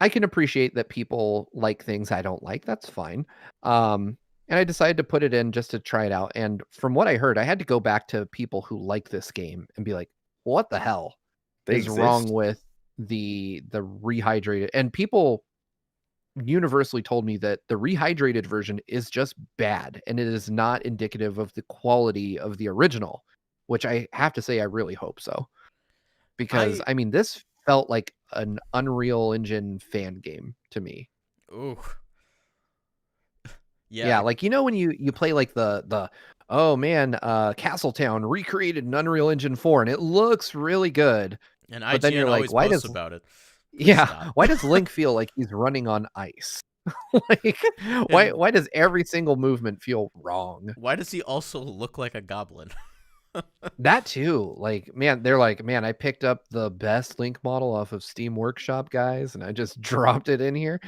I can appreciate that people like things I don't like. That's fine. And I decided to put it in just to try it out. And from what I heard, I had to go back to people who like this game and be like, what the hell is wrong with the rehydrated? And people universally told me that the rehydrated version is just bad and it is not indicative of the quality of the original, which I have to say I really hope so, because I mean this felt like an Unreal Engine fan game to me. Ooh. Yeah, like when you play like the oh man, Castletown recreated in Unreal Engine 4 and it looks really good. And but then you're like, why does about it? Why does Link feel like he's running on ice? Like, why does every single movement feel wrong? Why does he also look like a goblin? That too. Like, man, they're like, man, I picked up the best Link model off of Steam Workshop, guys, and I just dropped it in here.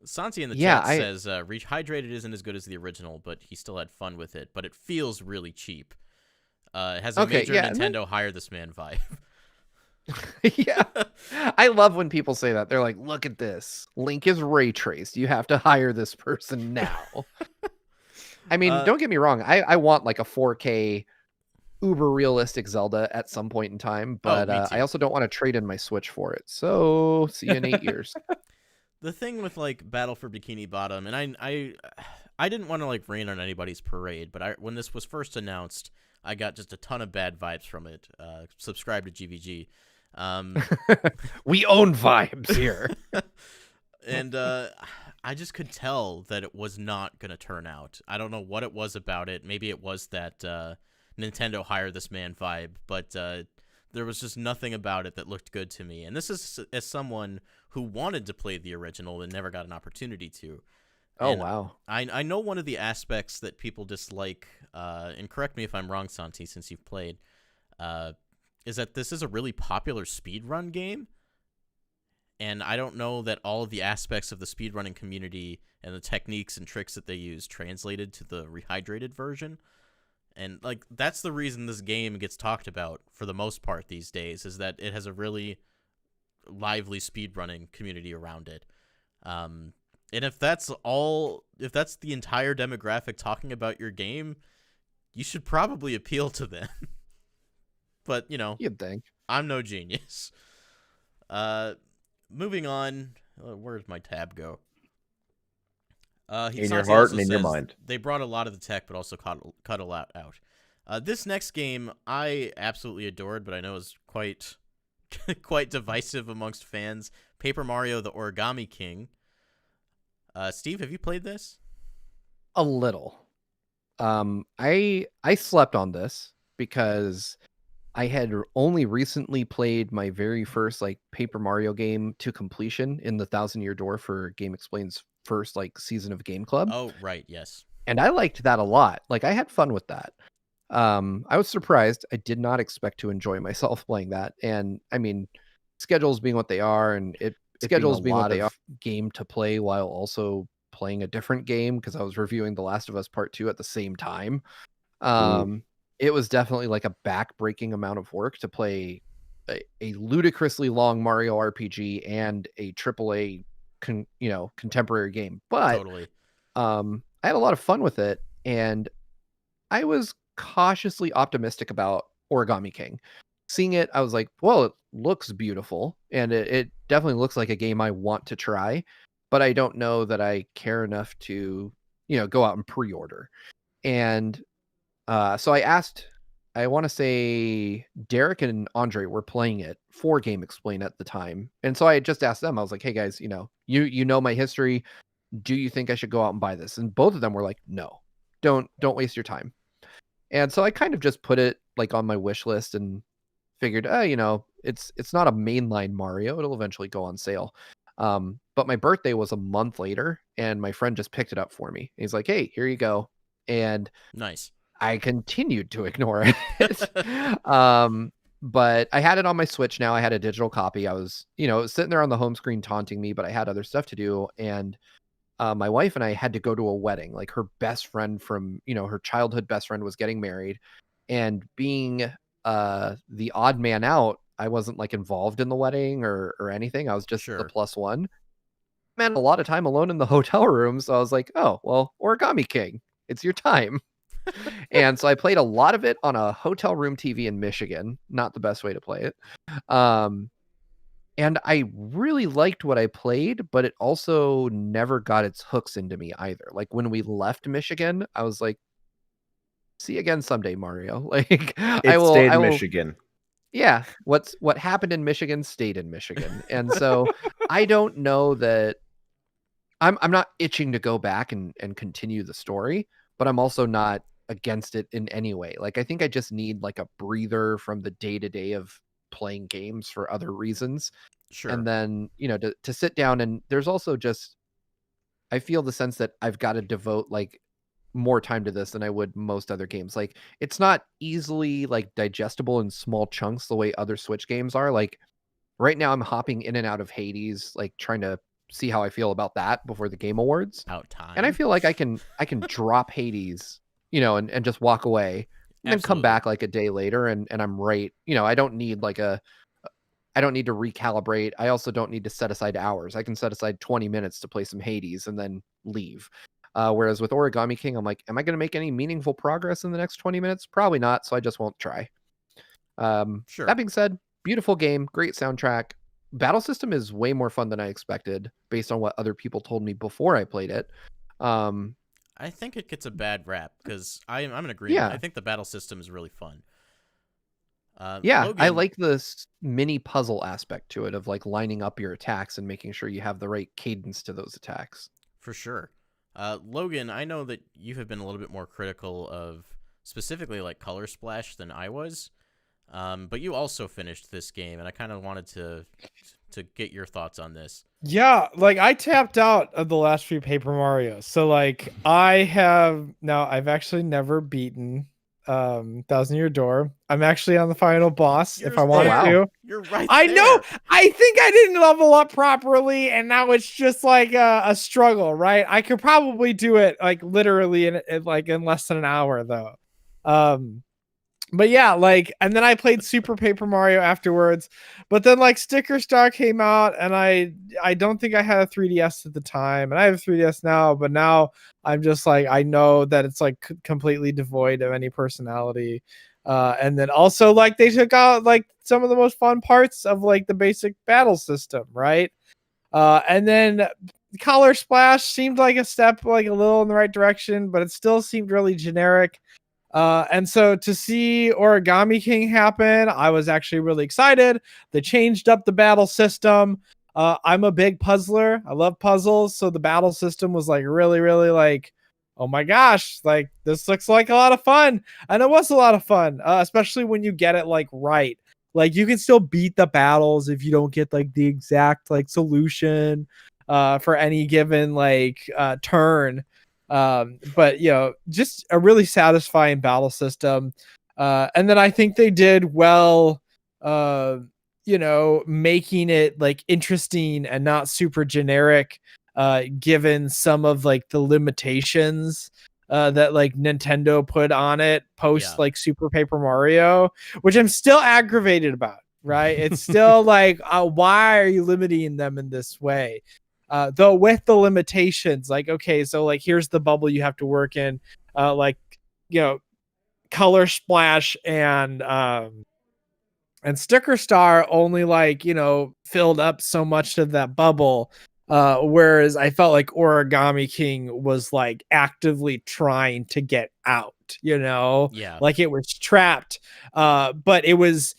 Santi in the chat says Rehydrated isn't as good as the original, but he still had fun with it. But it feels really cheap. It has a major Nintendo hire this man vibe. Yeah, I love when people say that. They're like, look at this, Link is ray traced, you have to hire this person now. I mean, don't get me wrong, I want like a 4K uber realistic Zelda at some point in time, but I also don't want to trade in my Switch for it, so see you in 8 years. The thing with like Battle for Bikini Bottom, and I didn't want to like rain on anybody's parade, but when this was first announced, I got just a ton of bad vibes from it. Subscribe to GVG. We own vibes here. And I just could tell that it was not going to turn out. I don't know what it was about it. Maybe it was that Nintendo hire this man vibe, but there was just nothing about it that looked good to me. And this is as someone who wanted to play the original and never got an opportunity to. Oh, and wow. I know one of the aspects that people dislike, and correct me if I'm wrong, Santi, since you've played, is that this is a really popular speedrun game. and I don't know that all of the aspects of the speedrunning community and the techniques and tricks that they use translated to the rehydrated version. And like that's the reason this game gets talked about for the most part these days, is that it has a really lively speedrunning community around it. And if that's the entire demographic talking about your game, you should probably appeal to them. But, you know, You'd think. I'm no genius. Moving on, where's my tab go? In your Hisase heart also and in your says mind. They brought a lot of the tech, but also cut a lot out. This next game I absolutely adored, but I know is quite quite divisive amongst fans. Paper Mario: The Origami King. Steve, have you played this? A little. I slept on this because I had only recently played my very first like Paper Mario game to completion in the 1,000-Year Door for Game Explain's first like season of Game Club. Oh, right, yes. And I liked that a lot. Like I had fun with that. I was surprised. I did not expect to enjoy myself playing that. And I mean, schedules being what they are, and schedules being what they are, game to play while also playing a different game, because I was reviewing The Last of Us Part 2 at the same time. It was definitely like a back-breaking amount of work to play a ludicrously long Mario RPG and a AAA contemporary game. But Totally. I had a lot of fun with it, and I was cautiously optimistic about Origami King. Seeing it, I was like, well, it looks beautiful, and it definitely looks like a game I want to try, but I don't know that I care enough to, go out and pre-order. And so I asked, I want to say Derek and Andre were playing it for Game Explain at the time. And so I just asked them, I was like, hey guys, you know my history. Do you think I should go out and buy this? And both of them were like, no, don't waste your time. And so I kind of just put it like on my wish list and figured, it's not a mainline Mario. It'll eventually go on sale. But my birthday was a month later, and my friend just picked it up for me. He's like, hey, here you go. And nice. I continued to ignore it. But I had it on my Switch now. I had a digital copy. I was, it was sitting there on the home screen taunting me, but I had other stuff to do. And my wife and I had to go to a wedding. Like her best friend from, her childhood best friend was getting married. And being the odd man out, I wasn't like involved in the wedding or anything. I was just the plus one. Man, a lot of time alone in the hotel room. So I was like, oh, well, Origami King, it's your time. And so I played a lot of it on a hotel room TV in Michigan. Not the best way to play it. And I really liked what I played, but it also never got its hooks into me either. Like when we left Michigan, I was like, see you again someday, Mario. Like I will stayed in Michigan. Yeah. What happened in Michigan stayed in Michigan. And so I don't know that I'm not itching to go back and continue the story, but I'm also not against it in any way. Like I think I just need like a breather from the day-to-day of playing games for other reasons. Sure. And then, to sit down, and there's also just, I feel the sense that I've got to devote like more time to this than I would most other games. Like it's not easily like digestible in small chunks the way other Switch games are. Like right now I'm hopping in and out of Hades, like trying to see how I feel about that before the Game Awards. Out time. And I feel like I can drop Hades, and just walk away and then come back like a day later and I'm right. I don't need I don't need to recalibrate. I also don't need to set aside hours. I can set aside 20 minutes to play some Hades and then leave. Whereas with Origami King, I'm like, am I going to make any meaningful progress in the next 20 minutes? Probably not. So I just won't try. Sure. That being said, beautiful game, great soundtrack. Battle system is way more fun than I expected based on what other people told me before I played it. I think it gets a bad rap because I'm in agreement. Yeah. I think the battle system is really fun. Logan, I like this mini puzzle aspect to it of like lining up your attacks and making sure you have the right cadence to those attacks. For sure. Logan, I know that you have been a little bit more critical of specifically like Color Splash than I was, but you also finished this game, and I kind of wanted to get your thoughts on this. Yeah, like I tapped out of the last few Paper Marios. So like I've actually never beaten Thousand Year Door. I'm actually on the final boss if I wanted there. to. You're right I there. know. I think I didn't level up properly, and now it's just like a struggle, right? I could probably do it like literally in less than an hour though. But yeah, like, and then I played Super Paper Mario afterwards. But then like Sticker Star came out, and I don't think I had a 3DS at the time, and I have a 3DS now. But now I'm just like, I know that it's like completely devoid of any personality. And then also like they took out like some of the most fun parts of like the basic battle system, right? And then Color Splash seemed like a step like a little in the right direction, but it still seemed really generic. And so to see Origami King happen, I was actually really excited. They changed up the battle system. I'm a big puzzler. I love puzzles. So the battle system was like really, really like, oh my gosh, like this looks like a lot of fun. And it was a lot of fun, especially when you get it like right. Like you can still beat the battles if you don't get like the exact like solution for any given like turn. But you know, just a really satisfying battle system. And then I think they did well, you know, making it like interesting and not super generic, given some of like the limitations that like Nintendo put on it post like Super Paper Mario, which I'm still aggravated about, right? It's still like, why are you limiting them in this way? Though with the limitations, like, okay, so like here's the bubble you have to work in, like, you know, Color Splash and Sticker Star only like, you know, filled up so much of that bubble. Whereas I felt like Origami King was like actively trying to get out, you know, like it was trapped. But it was,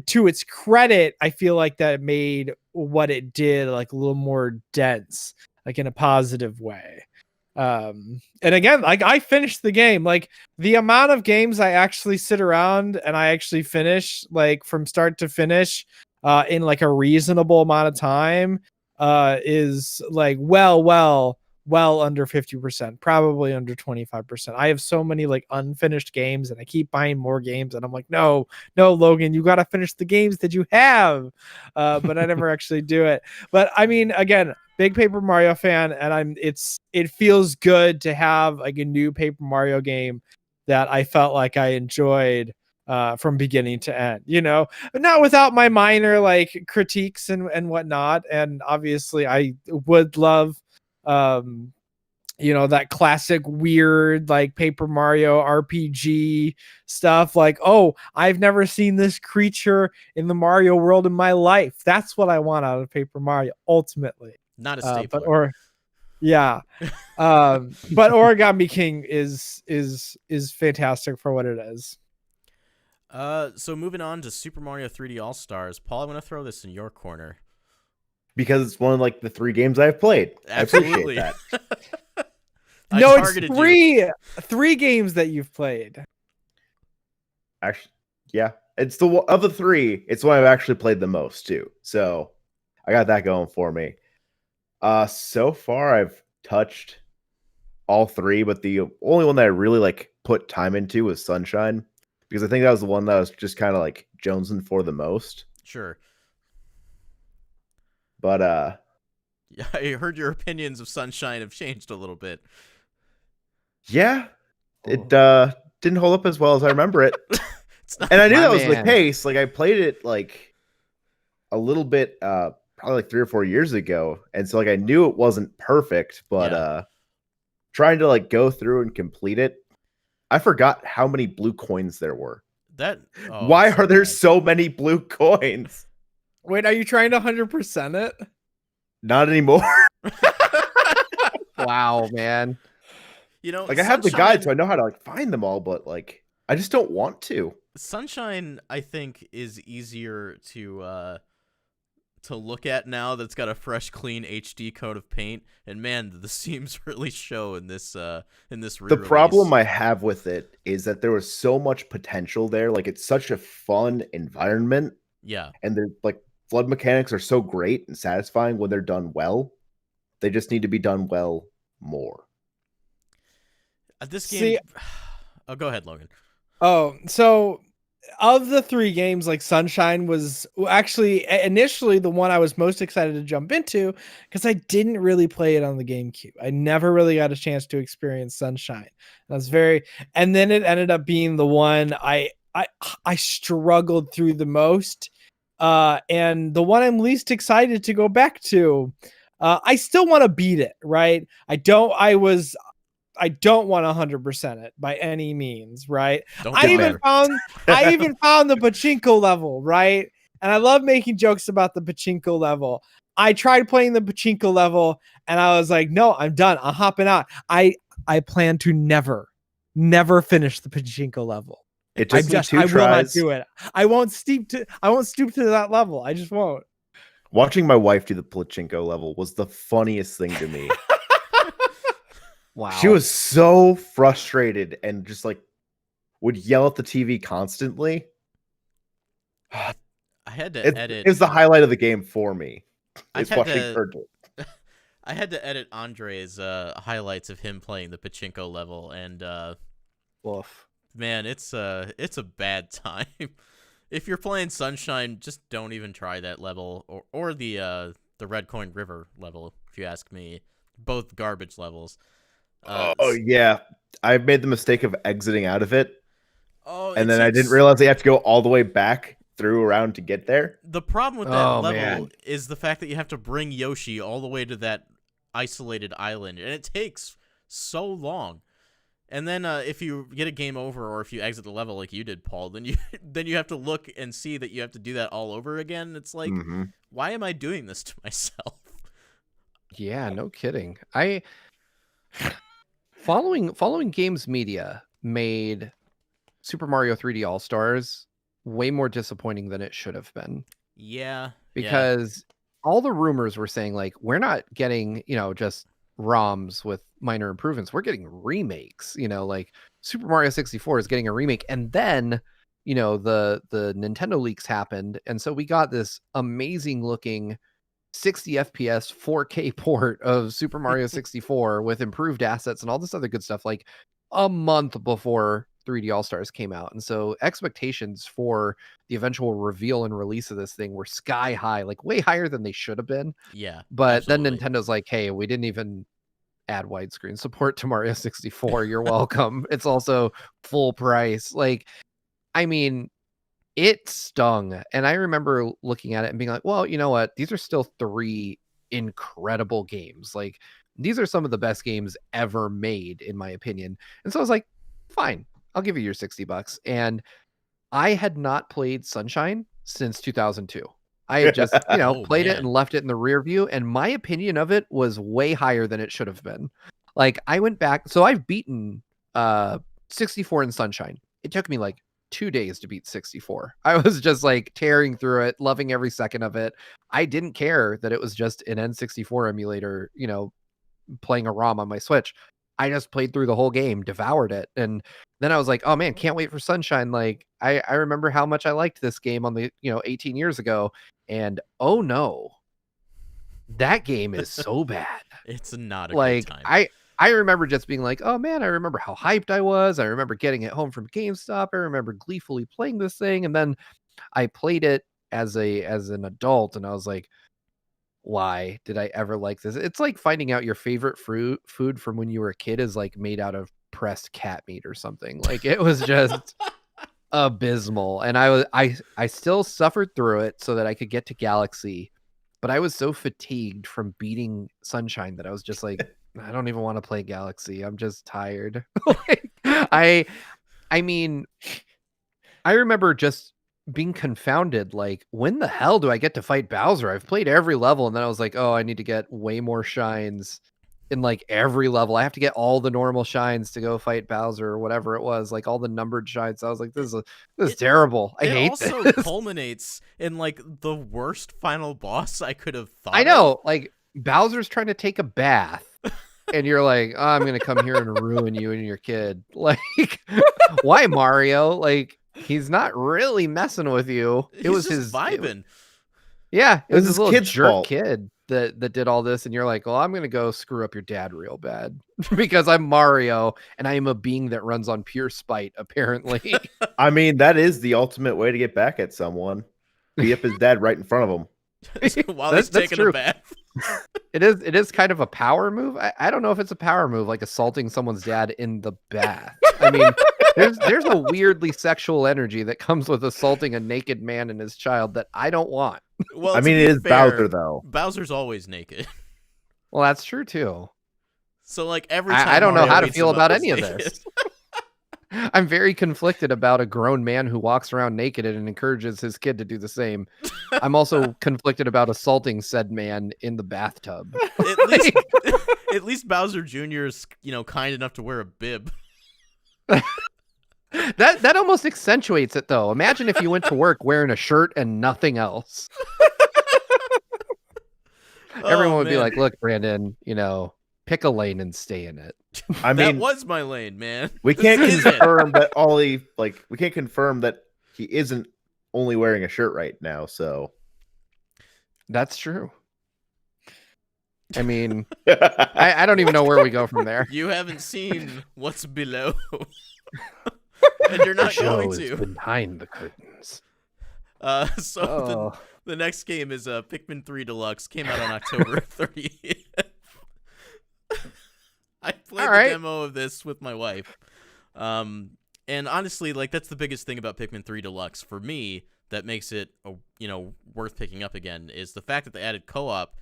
to its credit, I feel like that made what it did like a little more dense, like in a positive way. And again, like I finished the game. Like the amount of games I actually sit around and I actually finish like from start to finish in like a reasonable amount of time is like well under 50%, probably under 25%. I have so many like unfinished games and I keep buying more games and I'm like, no, Logan, you got to finish the games that you have. But I never actually do it. But I mean, again, big Paper Mario fan, and it feels good to have like a new Paper Mario game that I felt like I enjoyed from beginning to end, you know, not without my minor like critiques and whatnot. And obviously I would love, you know, that classic weird like Paper Mario RPG stuff. Like, oh, I've never seen this creature in the Mario world in my life. That's what I want out of Paper Mario ultimately. Not a stapler. But Origami King is fantastic for what it is. So moving on to Super Mario 3D All Stars, Paul, I'm going to throw this in your corner because it's one of like the 3 games I've played. Absolutely. I appreciate that. No, it's three games that you've played. Actually, yeah, it's of the 3. It's one I've actually played the most too. So I got that going for me. So far I've touched all 3, but the only one that I really like put time into was Sunshine, because I think that was the one that I was just kind of like jonesing for the most. Sure. But yeah, I heard your opinions of Sunshine have changed a little bit. Yeah, it didn't hold up as well as I remember it. And I knew that was the case. Like I played it like a little bit, probably like 3 or 4 years ago, and so like I knew it wasn't perfect, but trying to like go through and complete it, I forgot how many blue coins there were. Why are there so many blue coins? Wait, are you trying to 100% it? Not anymore. Wow, man. You know, like I have the guide, so I know how to like find them all, but like I just don't want to. Sunshine, I think, is easier to look at now that's got a fresh, clean HD coat of paint, and man, the seams really show in this re-release. The problem I have with it is that there was so much potential there. Like it's such a fun environment. Yeah, and they're like flood mechanics are so great and satisfying when they're done well. They just need to be done well more. This game. Oh, go ahead, Logan. Oh, so of the 3 games, like Sunshine was actually initially the one I was most excited to jump into because I didn't really play it on the GameCube. I never really got a chance to experience Sunshine. And then it ended up being the one I struggled through the most, and the one I'm least excited to go back to. I still want to beat it, right? I don't want 100% it by any means, right? I even found the pachinko level, right? And I love making jokes about the pachinko level. I tried playing the pachinko level and I was like, no, I'm done. I'm hopping out. I plan to never finish the pachinko level. It took me 2 tries. I will not do it. I won't stoop to that level. I just won't. Watching my wife do the pachinko level was the funniest thing to me. Wow. She was so frustrated and just like would yell at the TV constantly. I had to edit. It was the highlight of the game for me. I had to edit Andre's highlights of him playing the pachinko level, and man, it's a bad time. If you're playing Sunshine, just don't even try that level, or the Red Coin River level. If you ask me, both garbage levels. Yeah, I made the mistake of exiting out of it. And then I didn't realize you have to go all the way back through around to get there. The problem with that level is the fact that you have to bring Yoshi all the way to that isolated island, and it takes so long. And then if you get a game over, or if you exit the level like you did, Paul, then you have to look and see that you have to do that all over again. It's like, why am I doing this to myself? Yeah, no kidding. Following Games Media made Super Mario 3D All-Stars way more disappointing than it should have been. Yeah. Because all the rumors were saying, like, we're not getting, just ROMs with minor improvements. We're getting remakes, like Super Mario 64 is getting a remake. And then, the Nintendo leaks happened. And so we got this amazing looking 60 FPS 4K port of Super Mario 64 with improved assets and all this other good stuff like a month before 3D All-Stars came out. And so expectations for the eventual reveal and release of this thing were sky high, like way higher than they should have been. Yeah. But absolutely. Then Nintendo's like, hey, we didn't even add widescreen support to Mario 64. You're welcome. It's also full price. Like, I mean, it stung. And I remember looking at it and being like, well, you know what? These are still 3 incredible games. Like, these are some of the best games ever made, in my opinion. And so I was like, fine, I'll give you your $60. And I had not played Sunshine since 2002. I had just, played it and left it in the rear view. And my opinion of it was way higher than it should have been. Like, I went back. So I've beaten 64 in Sunshine. It took me like 2 days to beat 64. I was just like tearing through it, loving every second of it. I didn't care that it was just an N64 emulator, playing a ROM on my Switch. I just played through the whole game, devoured it. And then I was like, oh man, can't wait for Sunshine. Like, I remember how much I liked this game on the, 18 years ago. And oh no, that game is so bad. It's not a good time. I remember just being like, oh man, I remember how hyped I was. I remember getting it home from GameStop. I remember gleefully playing this thing. And then I played it as an adult and I was like, why did I ever like this? It's like finding out your favorite food from when you were a kid is like made out of pressed cat meat or something. Like, it was just abysmal. And I still suffered through it so that I could get to Galaxy, but I was so fatigued from beating Sunshine that I was just like, I don't even want to play Galaxy. I'm just tired. I mean, I remember just being confounded. Like, when the hell do I get to fight Bowser? I've played every level. And then I was like, oh, I need to get way more shines in like every level. I have to get all the normal shines to go fight Bowser or whatever it was, like all the numbered shines. I was like, this is terrible. I hate this. It also culminates in like the worst final boss I could have thought. I know, like Bowser's trying to take a bath. And you're like, oh, I'm going to come here and ruin you and your kid. Like, why Mario? Like, he's not really messing with you. It was his vibing. It was his little kid's jerk fault. kid. that did all this, and you're like, well, I'm gonna go screw up your dad real bad because I'm Mario and I am a being that runs on pure spite, apparently. I mean, that is the ultimate way to get back at someone. Beat up his dad right in front of him. While he's taking a bath. It is kind of a power move. I don't know if it's a power move, like assaulting someone's dad in the bath. I mean, there's a weirdly sexual energy that comes with assaulting a naked man and his child that I don't want. Well, I mean, it is fair, Bowser though. Bowser's always naked. Well, that's true too. So like every time I don't know Mario how to beats feel him about up, any he's of naked. this. I'm very conflicted about a grown man who walks around naked and encourages his kid to do the same. I'm also conflicted about assaulting said man in the bathtub. At least Bowser Jr. is, kind enough to wear a bib. That almost accentuates it, though. Imagine if you went to work wearing a shirt and nothing else. Everyone would be like, "Look, Brandon, pick a lane and stay in it." I mean, that was my lane, man. We can't confirm that we can't confirm that he isn't only wearing a shirt right now. So that's true. I mean, I don't even know where we go from there. You haven't seen what's below, and you're not going to. Behind the curtains. The next game is Pikmin 3 Deluxe. Came out on October 30th. I played the demo of this with my wife. And honestly, that's the biggest thing about Pikmin 3 Deluxe for me that makes it, worth picking up again is the fact that they added co-op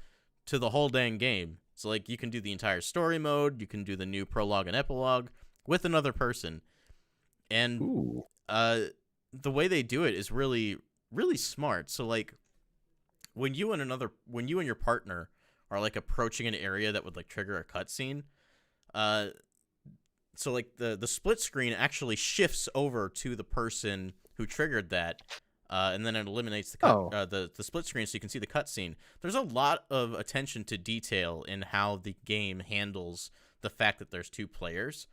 to the whole dang game. So you can do the entire story mode, you can do the new prologue and epilogue with another person. And the way they do it is really, really smart. So when you and your partner are approaching an area that would trigger a cutscene, so the split screen actually shifts over to the person who triggered that, and then it eliminates the split screen so you can see the cutscene. There's a lot of attention to detail in how the game handles the fact that there's two players.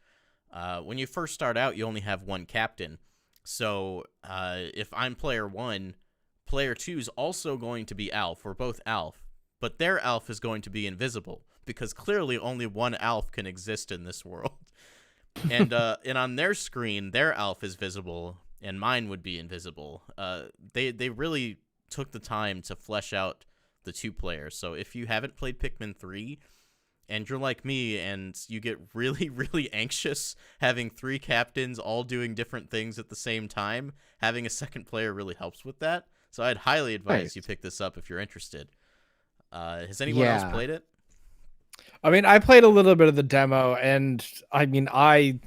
When you first start out, you only have one captain. So if I'm player 1, player 2 is also going to be Alf. We're both Alf, but their Alf is going to be invisible because clearly only one Alf can exist in this world. And on their screen, their Alf is visible, and mine would be invisible. They really took the time to flesh out the two players. So if you haven't played Pikmin 3 and you're like me and you get really, really anxious having 3 captains all doing different things at the same time, having a second player really helps with that. So I'd highly advise you pick this up if you're interested. Has anyone else played it? I mean, I played a little bit of the demo, and I mean, I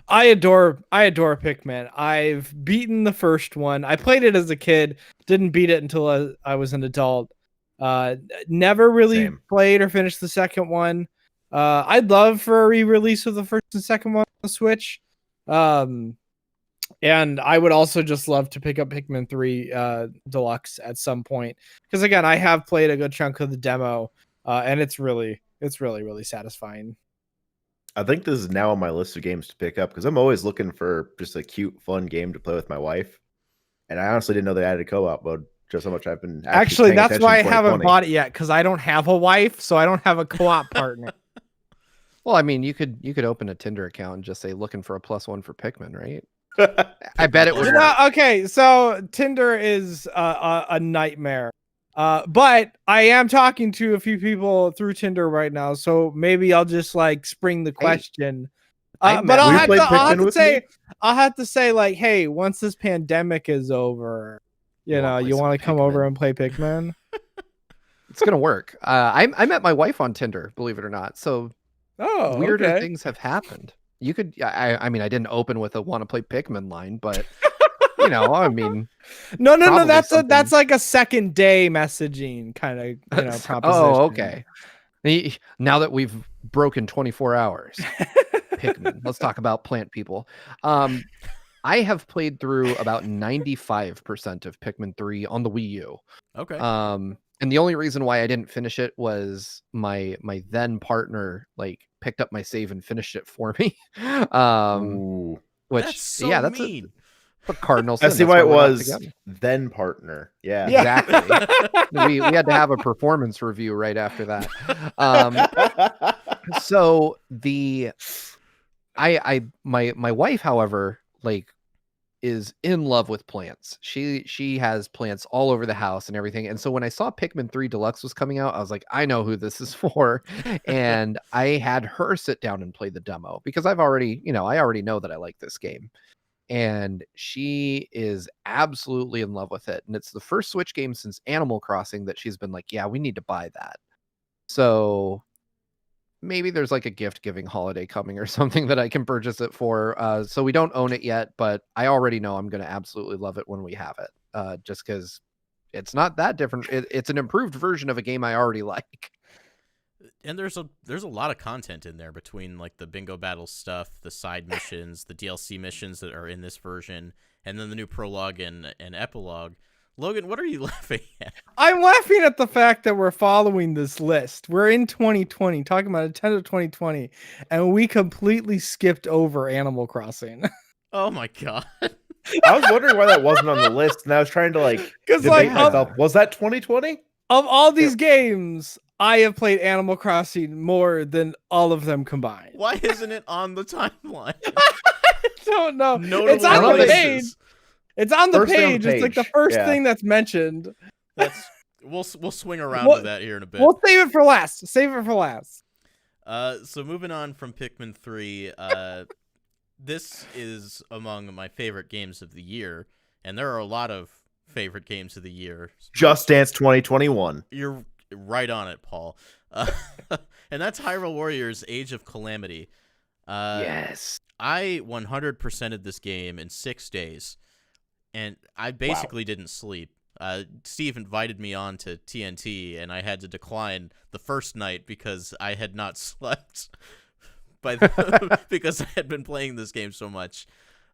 adore Pikmin. I've beaten the first one. I played it as a kid, didn't beat it until I was an adult. Never really played or finished the second one. I'd love for a re-release of the first and second one on the Switch. And I would also just love to pick up Pikmin 3 Deluxe at some point. Because again, I have played a good chunk of the demo, and it's really, really satisfying. I think this is now on my list of games to pick up because I'm always looking for just a cute, fun game to play with my wife. And I honestly didn't know they added co-op mode. Just how much I've been actually that's why I haven't bought it yet, because I don't have a wife, so I don't have a co-op partner. Well, I mean, you could open a Tinder account and just say looking for a +1 for Pikmin, right? I bet it would. Okay, so Tinder is a nightmare. But I am talking to a few people through Tinder right now, so maybe I'll just spring the question. But I'll have to say hey, once this pandemic is over, you want to come over and play Pikmin? It's gonna work. I met my wife on Tinder, believe it or not. So weirder things have happened. You could, I mean, I didn't open with a want to play Pikmin line, but I mean, no. That's like a second day messaging kind of proposition. Oh, okay. Now that we've broken 24 hours, Pikmin. Let's talk about plant people. I have played through about 95% of Pikmin 3 on the Wii U. Okay. And the only reason why I didn't finish it was my then partner picked up my save and finished it for me. That's so mean. But cardinal I sin. see That's why it we're not was together. then partner. Yeah. Exactly. we had to have a performance review right after that. So my wife, however, like, is in love with plants. She has plants all over the house and everything. And so when I saw Pikmin 3 Deluxe was coming out, I was like, I know who this is for. And I had her sit down and play the demo because I already know that I like this game. And she is absolutely in love with it. And it's the first Switch game since Animal Crossing that she's been like, yeah, we need to buy that. So maybe there's like a gift giving holiday coming or something that I can purchase it for. So we don't own it yet, but I already know I'm going to absolutely love it when we have it. Just because it's not that different. It's an improved version of a game I already like. And there's a lot of content in there between like the bingo battle stuff, the side missions, the DLC missions that are in this version, and then the new prologue and epilogue. Logan, what are you laughing at? I'm laughing at the fact that we're following this list. We're in 2020, talking about Nintendo 2020, and we completely skipped over Animal Crossing. Oh my god. I was wondering why that wasn't on the list, and I was trying to like debate myself. Was that 2020? Of all these games, I have played Animal Crossing more than all of them combined. Why isn't it on the timeline? I don't know. Notable it's on the places. page. It's on the page. It's like the first thing that's mentioned. We'll swing around to that here in a bit. We'll save it for last. So moving on from Pikmin 3, this is among my favorite games of the year, and there are a lot of favorite games of the year. Just Dance 2021. You're right on it, Paul. And that's Hyrule Warriors Age of Calamity. Yes. I 100%ed this game in 6 days, and I basically didn't sleep. Steve invited me on to TNT, and I had to decline the first night because I had not slept because I had been playing this game so much.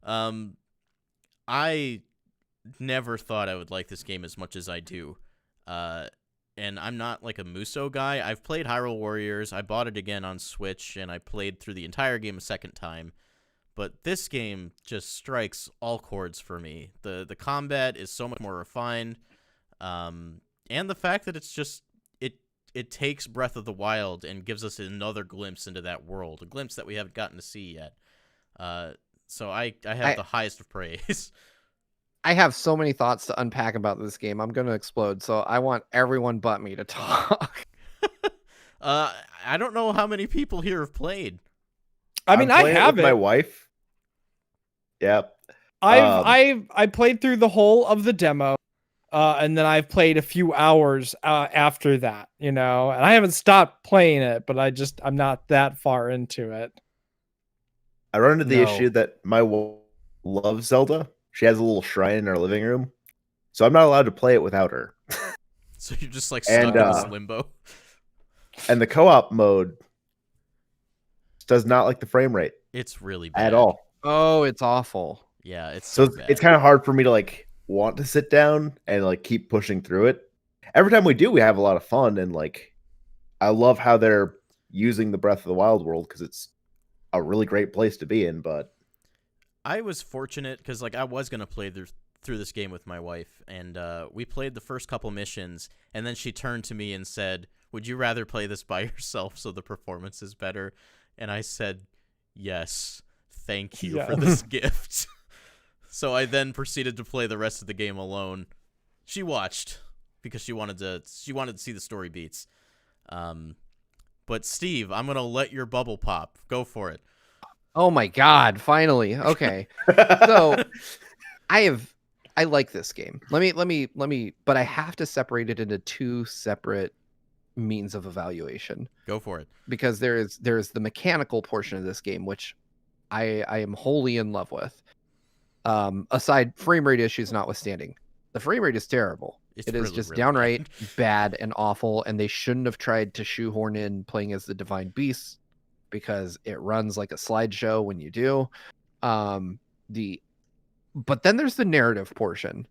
I never thought I would like this game as much as I do. And I'm not like a Muso guy. I've played Hyrule Warriors. I bought it again on Switch, and I played through the entire game a second time. But this game just strikes all chords for me. The combat is so much more refined, and the fact that it's just it takes Breath of the Wild and gives us another glimpse into that world, a glimpse that we haven't gotten to see yet. So I have the highest of praise. I have so many thoughts to unpack about this game. I'm going to explode. So I want everyone but me to talk. I don't know how many people here have played. I mean, I have it. My wife. Yep. I played through the whole of the demo, and then I've played a few hours after that, and I haven't stopped playing it, but I'm not that far into it. I run into the issue that my wife loves Zelda. She has a little shrine in her living room, so I'm not allowed to play it without her. So you're just like stuck in this limbo. And the co-op mode does not like the frame rate. It's really bad at all. Oh, it's awful. Yeah, it's so bad. It's kind of hard for me to like want to sit down and like keep pushing through it. Every time we do, we have a lot of fun, and like I love how they're using the Breath of the Wild world because it's a really great place to be in. But I was fortunate because like I was gonna play through this game with my wife, and we played the first couple missions, and then she turned to me and said, "Would you rather play this by yourself so the performance is better?" And I said, "Yes, thank you for this gift." So I then proceeded to play the rest of the game alone. She watched because she wanted to see the story beats. But Steve, I'm gonna let your bubble pop. Go for it. Oh my God! Finally, okay. So I like this game. Let me. But I have to separate it into two separate means of evaluation. Go for it. Because there's the mechanical portion of this game, which I am wholly in love with. Aside frame rate issues notwithstanding, the frame rate is terrible. It is just downright bad and awful, and they shouldn't have tried to shoehorn in playing as the Divine Beast because it runs like a slideshow when you do. But then there's the narrative portion,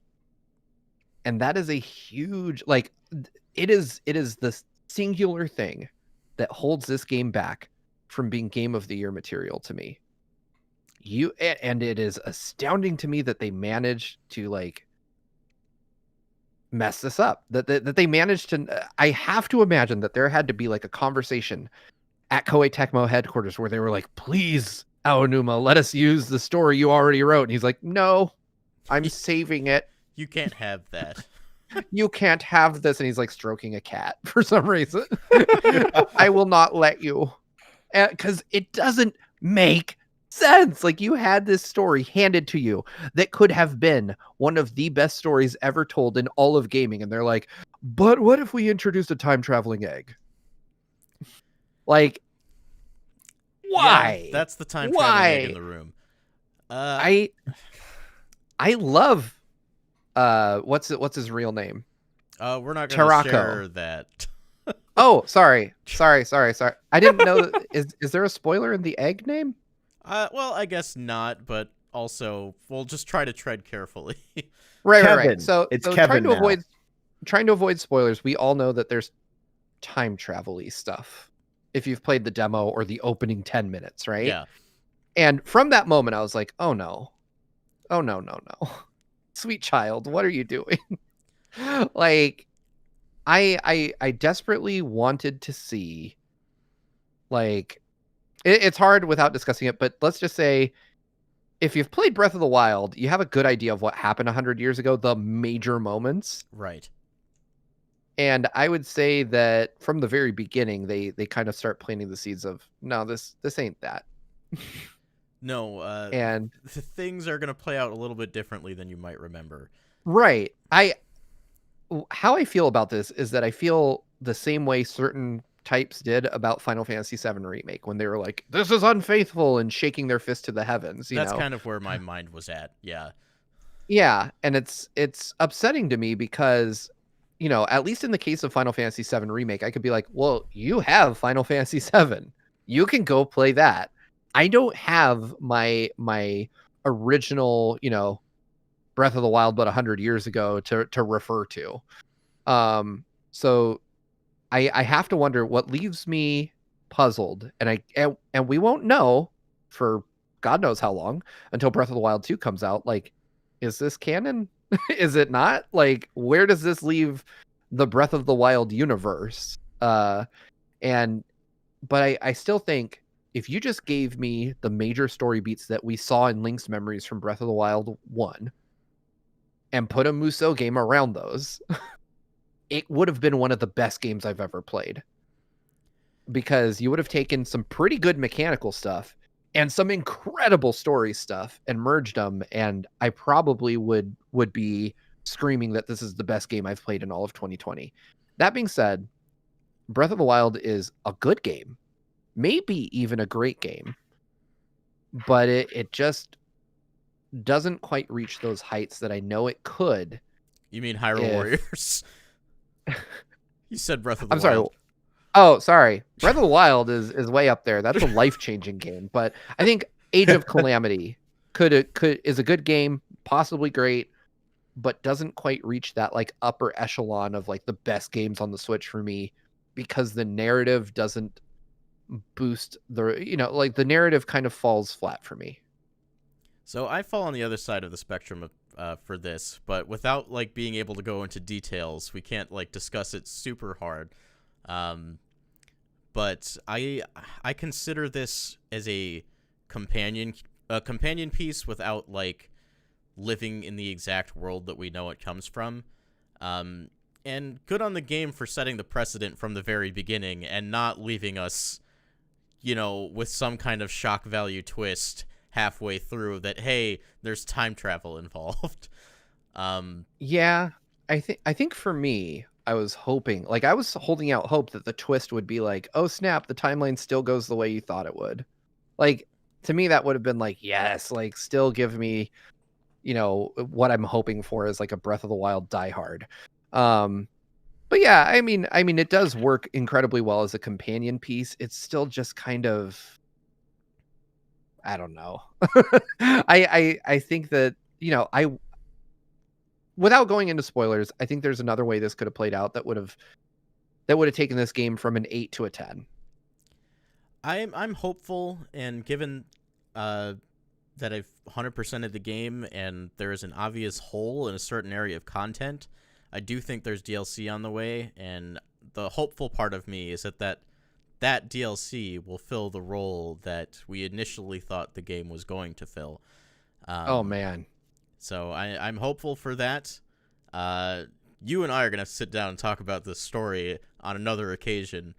and that is a huge it is the singular thing that holds this game back from being Game of the Year material to me. and it is astounding to me that they managed to like mess this up. That they managed to. I have to imagine that there had to be like a conversation at Koei Tecmo headquarters where they were like, "Please, Aonuma, let us use the story you already wrote." And he's like, "No, I'm saving it. You can't have that. You can't have this." And he's like stroking a cat for some reason. I will not let you, because it doesn't make sense. Like, you had this story handed to you that could have been one of the best stories ever told in all of gaming, and they're like, "But what if we introduced a time traveling egg?" Like, why? Yeah, that's the time traveling egg in the room. I love what's his real name? We're not going to Tarako. share that. Oh, sorry. I didn't know. Is there a spoiler in the egg name? Well, I guess not, but also we'll just try to tread carefully. Right. Kevin. So It's so Kevin trying to avoid spoilers. We all know that there's time travel-y stuff if you've played the demo or the opening 10 minutes, right? Yeah. And from that moment, I was like, "Oh no, no, sweet child, what are you doing?" Like, I desperately wanted to see, like, it's hard without discussing it, but let's just say if you've played Breath of the Wild, you have a good idea of what happened 100 years ago, the major moments. Right. And I would say that from the very beginning, they kind of start planting the seeds of, no, this ain't that. No, And things are going to play out a little bit differently than you might remember. right. How I feel about this is that I feel the same way certain types did about Final Fantasy VII Remake, when they were like, "This is unfaithful," and shaking their fist to the heavens. That's kind of where my mind was at. Yeah. Yeah, and it's upsetting to me because, at least in the case of Final Fantasy VII Remake, I could be like, "Well, you have Final Fantasy VII. You can go play that. I don't have my original, Breath of the Wild, but 100 years ago to refer to." So I have to wonder what leaves me puzzled, and we won't know for God knows how long until Breath of the Wild 2 comes out. Like, is this canon? Is it not? Like, where does this leave the Breath of the Wild universe? But I still think if you just gave me the major story beats that we saw in Link's memories from Breath of the Wild 1 and put a Musou game around those, it would have been one of the best games I've ever played. Because you would have taken some pretty good mechanical stuff and some incredible story stuff and merged them, and I probably would be screaming that this is the best game I've played in all of 2020. That being said, Breath of the Wild is a good game, maybe even a great game, but it just doesn't quite reach those heights that I know it could. You mean Hyrule Warriors? You said Breath of the I'm Wild. sorry. Oh, sorry. Breath of the Wild is way up there. That's a life-changing game. But I think Age of Calamity is a good game, possibly great, but doesn't quite reach that like upper echelon of like the best games on the Switch for me, because the narrative doesn't boost the narrative kind of falls flat for me. So I fall on the other side of the spectrum for this, but without like being able to go into details, we can't like discuss it super hard. But I consider this as a companion piece without like living in the exact world that we know it comes from. And good on the game for setting the precedent from the very beginning and not leaving us, with some kind of shock value twist halfway through that, hey, there's time travel involved. Yeah, I think for me, I was hoping, like, I was holding out hope that the twist would be like, oh snap, the timeline still goes the way you thought it would. Like, to me, that would have been like, yes, like, still give me, what I'm hoping for is like a Breath of the Wild Die Hard. But yeah, I mean, it does work incredibly well as a companion piece. It's still just kind of, I don't know. I think that, without going into spoilers, I think there's another way this could have played out that would have taken this game from an 8 to a 10. I'm hopeful, and given that I've 100%ed the game and there is an obvious hole in a certain area of content, I do think there's DLC on the way, and the hopeful part of me is that DLC will fill the role that we initially thought the game was going to fill. Oh man. So I'm hopeful for that. You and I are going to sit down and talk about this story on another occasion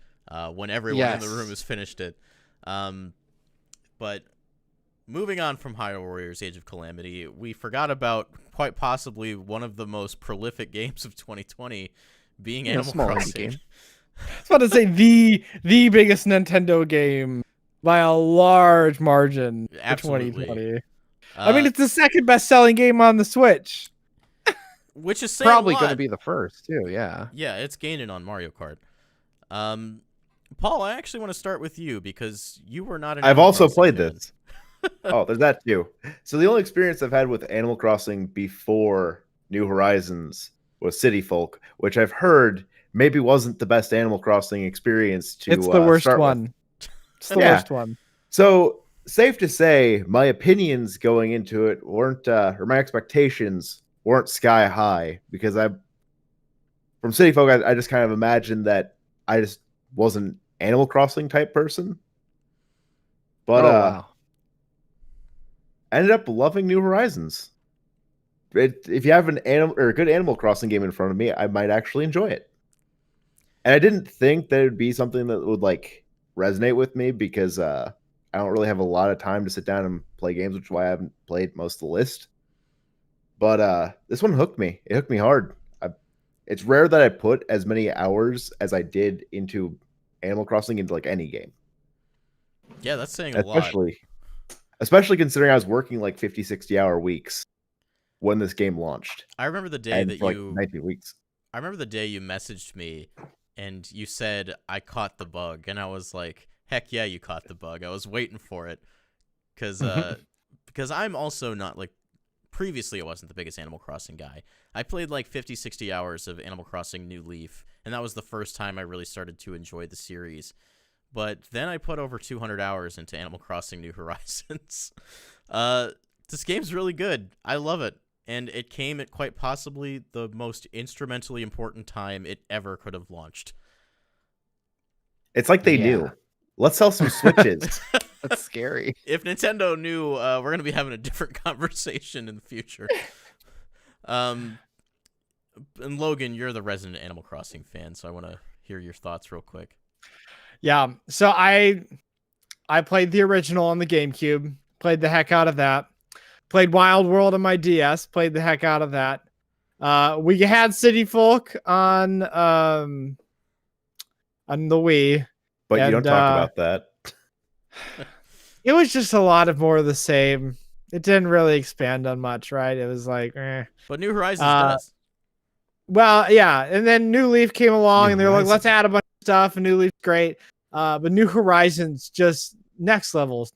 when everyone in the room has finished it. But moving on from Hyrule Warriors Age of Calamity, we forgot about quite possibly one of the most prolific games of 2020 being Animal Crossing. Game. I was about to say the biggest Nintendo game by a large margin for 2020. I mean, it's the second best-selling game on the Switch. Which is saying probably going to be the first, too, yeah. Yeah, it's gaining on Mario Kart. Paul, I actually want to start with you because you were not an I've also played fan. this. Oh, there's that too. So the only experience I've had with Animal Crossing before New Horizons was City Folk, which I've heard maybe wasn't the best Animal Crossing experience to It's the worst start one. with. It's the worst one. So safe to say, my opinions going into it weren't, or my expectations weren't sky high, because from City Folk, I just kind of imagined that I just wasn't Animal Crossing type person. But wow. I ended up loving New Horizons. If you have a good Animal Crossing game in front of me, I might actually enjoy it. And I didn't think that it would be something that would like resonate with me, because I don't really have a lot of time to sit down and play games, which is why I haven't played most of the list. But this one hooked me. It hooked me hard. It's rare that I put as many hours as I did into Animal Crossing into like any game. Yeah, that's saying a lot. Especially considering I was working like 50, 60-hour weeks when this game launched. I remember the day that like you 19 weeks. I remember the day you messaged me and you said I caught the bug, and I was like, heck yeah, you caught the bug. I was waiting for it because I'm also not like, previously I wasn't the biggest Animal Crossing guy. I played like 50, 60 hours of Animal Crossing New Leaf, and that was the first time I really started to enjoy the series. But then I put over 200 hours into Animal Crossing New Horizons. This game's really good. I love it. And it came at quite possibly the most instrumentally important time it ever could have launched. It's like they knew. Let's sell some Switches. That's scary. If Nintendo knew, we're going to be having a different conversation in the future. And Logan, you're the resident Animal Crossing fan, so I want to hear your thoughts real quick. Yeah, so I played the original on the GameCube, played the heck out of that. Played Wild World on my DS, played the heck out of that. We had City Folk on the Wii. But you don't talk about that. It was just a lot of more of the same. It didn't really expand on much, right? It was like, eh. But New Horizons does. Well, yeah, and then New Leaf came along, and they were like, let's add a bunch of stuff, and New Leaf's great. But New Horizons, just next level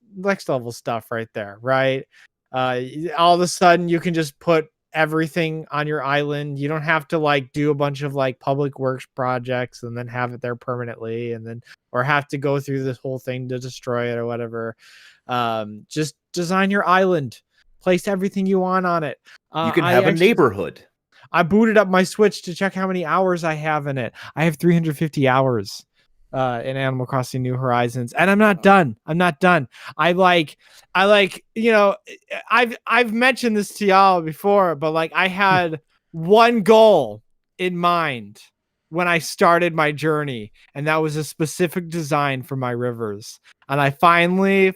stuff right there, right? All of a sudden you can just put everything on your island. You don't have to like do a bunch of like public works projects and then have it there permanently, and then or have to go through this whole thing to destroy it or whatever. Just design your island, place everything you want on it. You can have a neighborhood. I booted up my Switch to check how many hours I have in it. I have 350 hours in Animal Crossing New Horizons, and I'm not done. I like, you know, I've mentioned this to y'all before, but like I had one goal in mind when I started my journey, and that was a specific design for my rivers. And I finally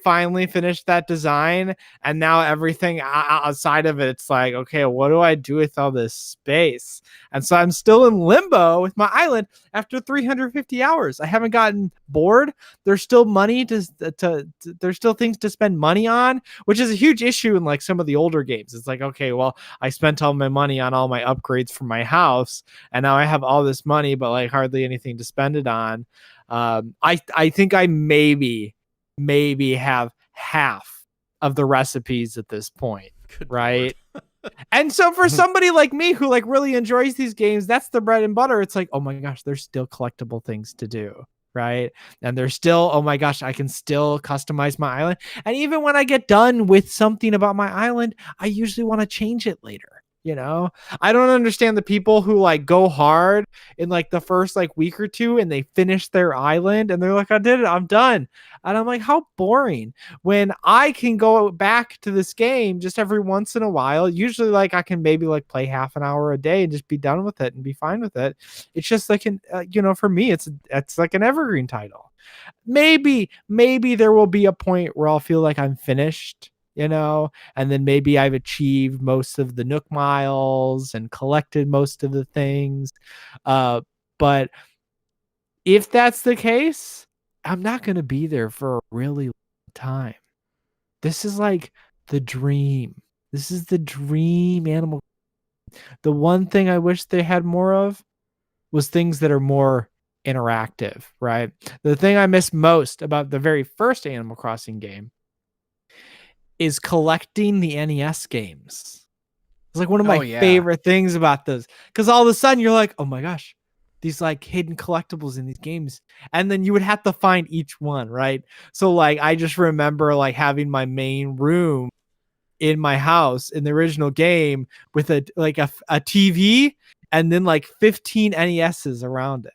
finished that design, and now everything outside of it, it's like, okay, what do I do with all this space? And so I'm still in limbo with my island after 350 hours. I haven't gotten bored. There's still money there's still things to spend money on, which is a huge issue in like some of the older games. It's like, okay, well, I spent all my money on all my upgrades for my house, and now I have all this money, but like hardly anything to spend it on. I think I maybe have half of the recipes at this point. Good right? And so for somebody like me who like really enjoys these games, that's the bread and butter. It's like, oh my gosh, there's still collectible things to do. right? And they're still, oh my gosh, I can still customize my island. And even when I get done with something about my island, I usually want to change it later. I don't understand the people who like go hard in like the first like week or two and they finish their island and they're like, I did it, I'm done. And I'm like, how boring, when I can go back to this game just every once in a while. Usually like I can maybe like play half an hour a day and just be done with it and be fine with it. It's just like for me, it's like an evergreen title. Maybe there will be a point where I'll feel like I'm finished, and then maybe I've achieved most of the Nook miles and collected most of the things. But if that's the case, I'm not going to be there for a really long time. This is like the dream. This is the dream Animal. The one thing I wish they had more of was things that are more interactive, right? The thing I miss most about the very first Animal Crossing game is collecting the NES games. It's like one of my favorite things about those, because all of a sudden you're like, oh my gosh, these like hidden collectibles in these games, and then you would have to find each one, right? So like I just remember like having my main room in my house in the original game with a TV and then like 15 NESs around it.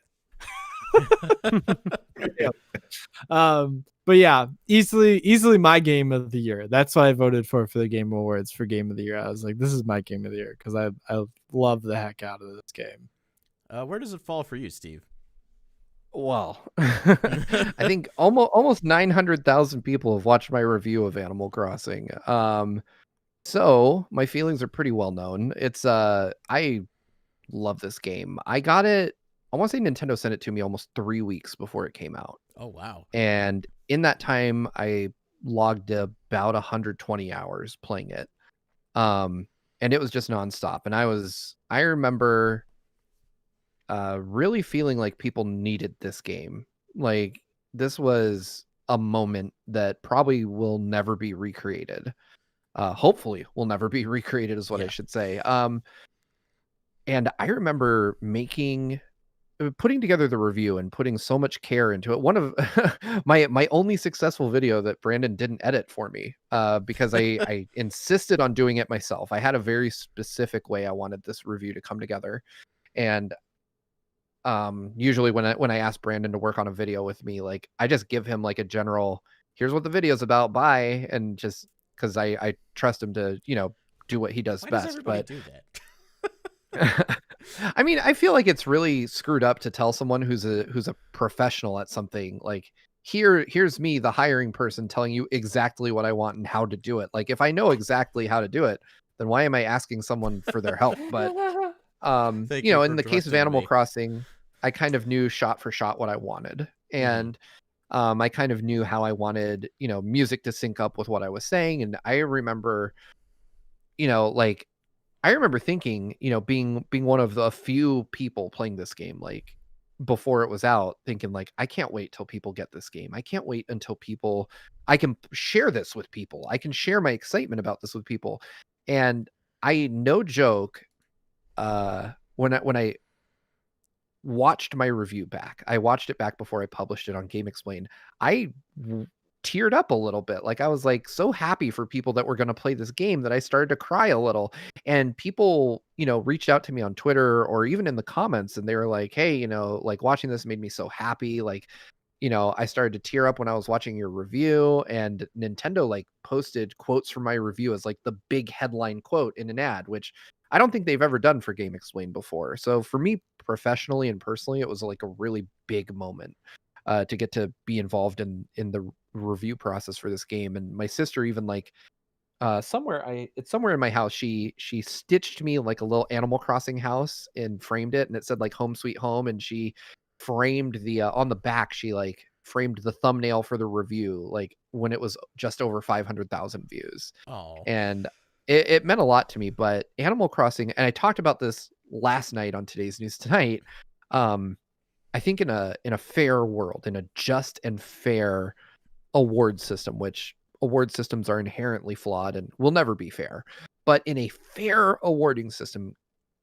But yeah, easily my game of the year. That's why I voted for the Game Awards for Game of the Year. I was like, this is my game of the year because I love the heck out of this game. Where does it fall for you, Steve? Well, I think almost 900,000 people have watched my review of Animal Crossing. So my feelings are pretty well known. It's I love this game. I got it. I want to say Nintendo sent it to me almost 3 weeks before it came out. Oh, wow. And in that time, I logged about 120 hours playing it. And it was just nonstop. And I remember really feeling like people needed this game. Like this was a moment that probably will never be recreated. Hopefully will never be recreated is what I should say. And I remember putting together the review and putting so much care into it. One of my only successful video that Brandon didn't edit for me, because I insisted on doing it myself. I had a very specific way I wanted this review to come together. And usually when I ask Brandon to work on a video with me, like I just give him like a general, here's what the video's about, bye, and just because I trust him to, do what he does Why best. Does everybody but do that? I mean, I feel like it's really screwed up to tell someone who's a professional at something like, here's me, the hiring person, telling you exactly what I want and how to do it. Like if I know exactly how to do it, then why am I asking someone for their help? But in the case of Animal Crossing, I kind of knew shot for shot what I wanted. And I kind of knew how I wanted, music to sync up with what I was saying. And I remember, I remember thinking, being one of the few people playing this game, like before it was out, thinking like, I can't wait till people get this game. I can't wait until I can share this with people. I can share my excitement about this with people. And I, no joke, when I watched my review back, I watched it back before I published it on Game Explained, I teared up a little bit. Like I was like so happy for people that were going to play this game that I started to cry a little. And people, reached out to me on Twitter or even in the comments, and they were like, hey, like watching this made me so happy. Like, I started to tear up when I was watching your review, and Nintendo like posted quotes from my review as like the big headline quote in an ad, which I don't think they've ever done for Game Explained before. So for me, professionally and personally, it was like a really big moment to get to be involved in the review process for this game. And my sister even like it's somewhere in my house, she stitched me like a little Animal Crossing house and framed it, and it said like Home Sweet Home, and she framed the on the back, she like framed the thumbnail for the review like when it was just over 500,000 views. Oh. And it meant a lot to me. But Animal Crossing, and I talked about this last night on Today's News Tonight, I think in a fair world, in a just and fair award system, which award systems are inherently flawed and will never be fair, but in a fair awarding system,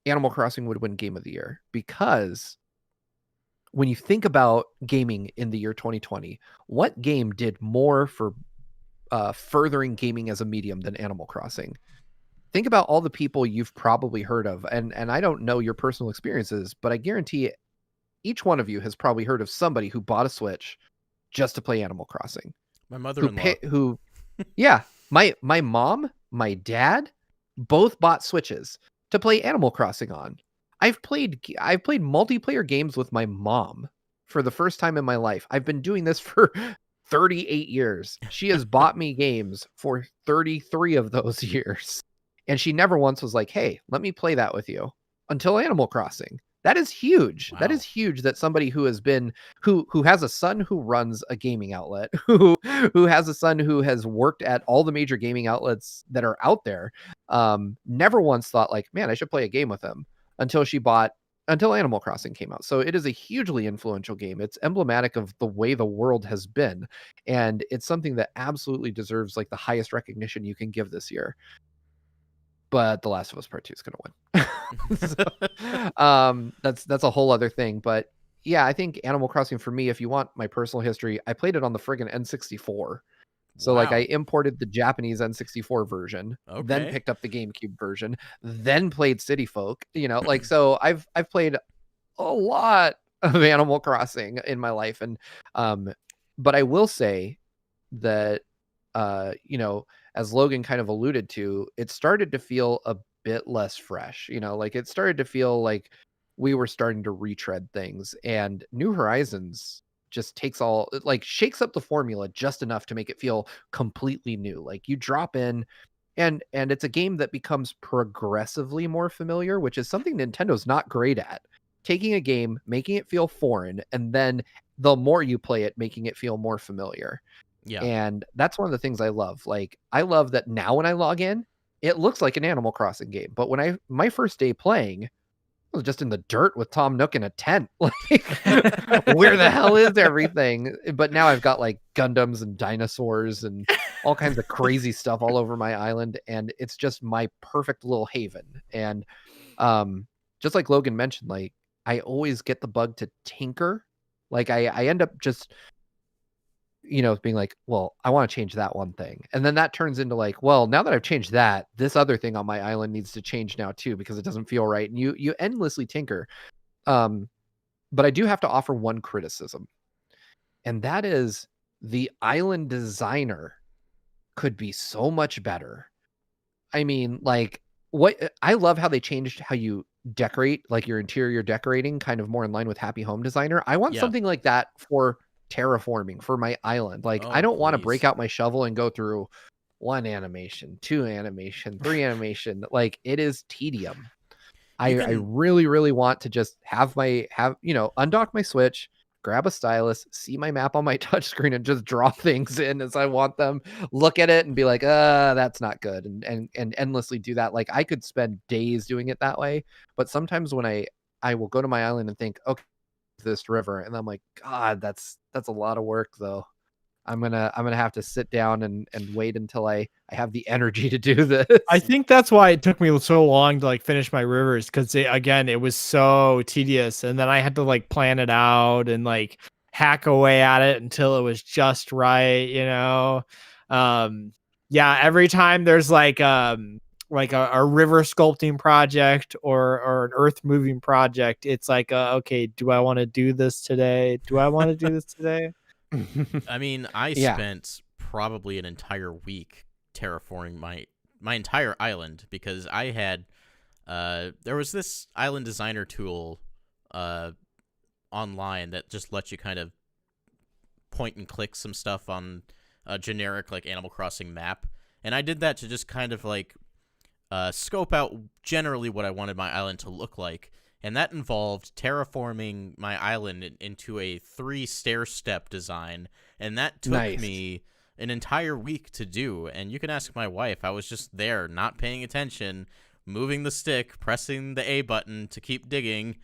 Animal Crossing would win Game of the Year, because when you think about gaming in the year 2020, what game did more for furthering gaming as a medium than Animal Crossing? Think about all the people you've probably heard of, and I don't know your personal experiences, but I guarantee each one of you has probably heard of somebody who bought a Switch just to play Animal Crossing. My mother-in-law. Yeah, my mom, my dad, both bought Switches to play Animal Crossing on. I've played multiplayer games with my mom for the first time in my life. I've been doing this for 38 years. She has bought me games for 33 of those years. And she never once was like, hey, let me play that with you, until Animal Crossing. That is huge. Wow. That is huge that somebody who has been, who has a son who runs a gaming outlet, who has a son who has worked at all the major gaming outlets that are out there, never once thought like, man, I should play a game with him, until Animal Crossing came out. So it is a hugely influential game. It's emblematic of the way the world has been. And it's something that absolutely deserves like the highest recognition you can give this year. But The Last of Us Part 2 is going to win. That's a whole other thing. But yeah, I think Animal Crossing for me, if you want my personal history, I played it on the friggin' N64. So like I imported the Japanese N64 version, then picked up the GameCube version, then played City Folk, like, so I've played a lot of Animal Crossing in my life. And, but I will say that, as Logan kind of alluded to, it started to feel a bit less fresh, like it started to feel like we were starting to retread things, and New Horizons just shakes up the formula just enough to make it feel completely new. Like you drop in and it's a game that becomes progressively more familiar, which is something Nintendo's not great at. Taking a game, making it feel foreign, and then the more you play it, making it feel more familiar. Yeah. And that's one of the things I love. Like, I love that now when I log in, it looks like an Animal Crossing game. But when my first day playing, I was just in the dirt with Tom Nook in a tent. Like, where the hell is everything? But now I've got like Gundams and dinosaurs and all kinds of crazy stuff all over my island. And it's just my perfect little haven. And just like Logan mentioned, like, I always get the bug to tinker. Like I end up just, being like, well, I want to change that one thing. And then that turns into like, well, now that I've changed that, this other thing on my island needs to change now too, because it doesn't feel right. And you endlessly tinker. But I do have to offer one criticism. And that is the island designer could be so much better. I mean, like, I love how they changed how you decorate, like your interior decorating, kind of more in line with Happy Home Designer. I want something like that for terraforming for my island. Like, I don't want to break out my shovel and go through 1 animation, 2 animation, 3 animation. Like, it is tedium. I really, really want to just undock my Switch, grab a stylus, see my map on my touchscreen, and just draw things in as I want them, look at it and be like, that's not good, and endlessly do that. Like, I could spend days doing it that way. But sometimes when I will go to my island and think, okay, this river, and I'm like, God, that's a lot of work though. I'm gonna have to sit down and wait until I have the energy to do this. I think that's why it took me so long to like finish my rivers, because it was so tedious, and then I had to like plan it out and like hack away at it until it was just right. Every time there's like a river sculpting project or an earth moving project, it's like, okay, do I want to do this today? I mean, I spent probably an entire week terraforming my entire island, because I had there was this island designer tool online that just lets you kind of point and click some stuff on a generic like Animal Crossing map, and I did that to just kind of like scope out generally what I wanted my island to look like. And that involved terraforming my island into a 3 stair-step design. And that took me an entire week to do. And you can ask my wife. I was just there, not paying attention, moving the stick, pressing the A button to keep digging.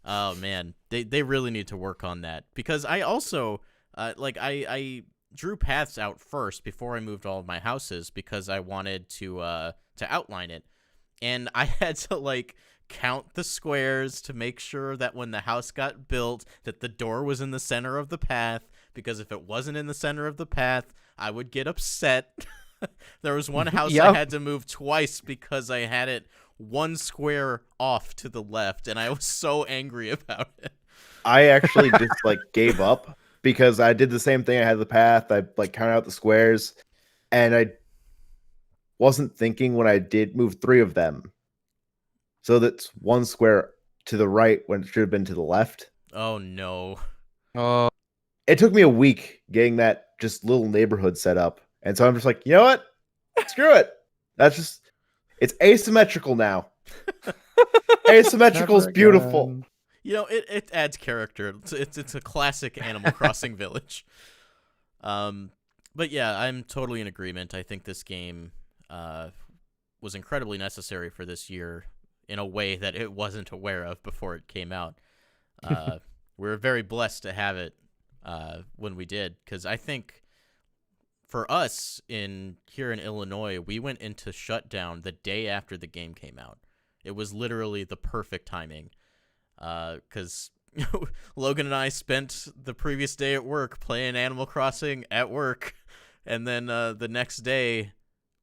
Oh, man. They really need to work on that. Because I also, I drew paths out first before I moved all of my houses, because I wanted to outline it. And I had to, like, count the squares to make sure that when the house got built, that the door was in the center of the path, because if it wasn't in the center of the path, I would get upset. There was one house I had to move twice because I had it one square off to the left, and I was so angry about it. I actually just gave up because I did the same thing. I had the path. I counted out the squares, and I wasn't thinking when I did move 3 of them. So that's one square to the right when it should have been to the left. Oh no. It took me a week getting that just little neighborhood set up. And so I'm just like, you know what? Screw it. It's asymmetrical now. Asymmetrical is beautiful. You know, it adds character. It's a classic Animal Crossing village. But yeah, I'm totally in agreement. I think this game was incredibly necessary for this year in a way that it wasn't aware of before it came out. We were very blessed to have it when we did, because I think for us here in Illinois, we went into shutdown the day after the game came out. It was literally the perfect timing, because Logan and I spent the previous day at work playing Animal Crossing at work, and then the next day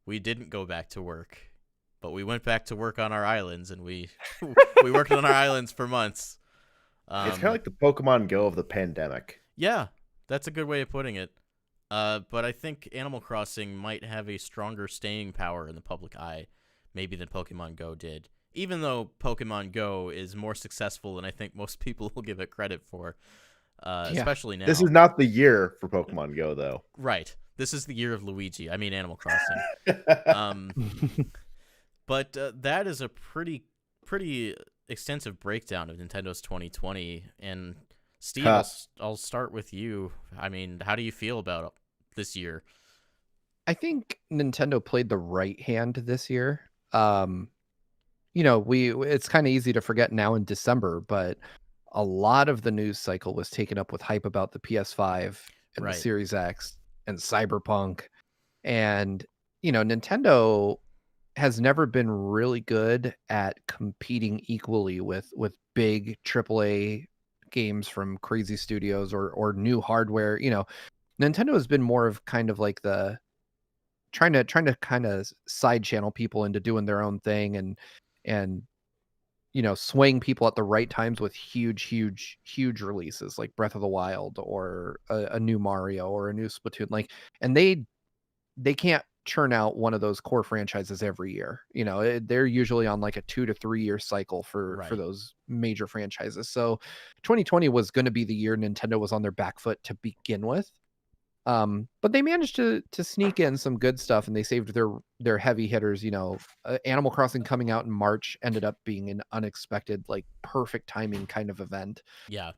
we didn't go back to work, but we went back to work on our islands, and we worked on our islands for months. It's kind of like the Pokemon Go of the pandemic. Yeah, that's a good way of putting it. But I think Animal Crossing might have a stronger staying power in the public eye, maybe than Pokemon Go did. Even though Pokemon Go is more successful than I think most people will give it credit for, especially now. This is not the year for Pokemon Go, though. Right. This is the year of Luigi. I mean, Animal Crossing. But that is a pretty extensive breakdown of Nintendo's 2020. And Steve, I'll start with you. I mean, how do you feel about this year? I think Nintendo played the right hand this year. It's kind of easy to forget now in December, but a lot of the news cycle was taken up with hype about the PS5 and the Series X and Cyberpunk. And, Nintendo has never been really good at competing equally with big AAA games from crazy studios or new hardware. Nintendo has been more of kind of like the trying to kind of side channel people into doing their own thing and swaying people at the right times with huge releases like Breath of the Wild or a new Mario or a new Splatoon. And they can't churn out one of those core franchises every year. They're usually on like a 2 to 3 year cycle for those major franchises. So 2020 was going to be the year Nintendo was on their back foot to begin with. But they managed to sneak in some good stuff, and they saved their heavy hitters. Animal Crossing coming out in March ended up being an unexpected, perfect timing kind of event. Yeah.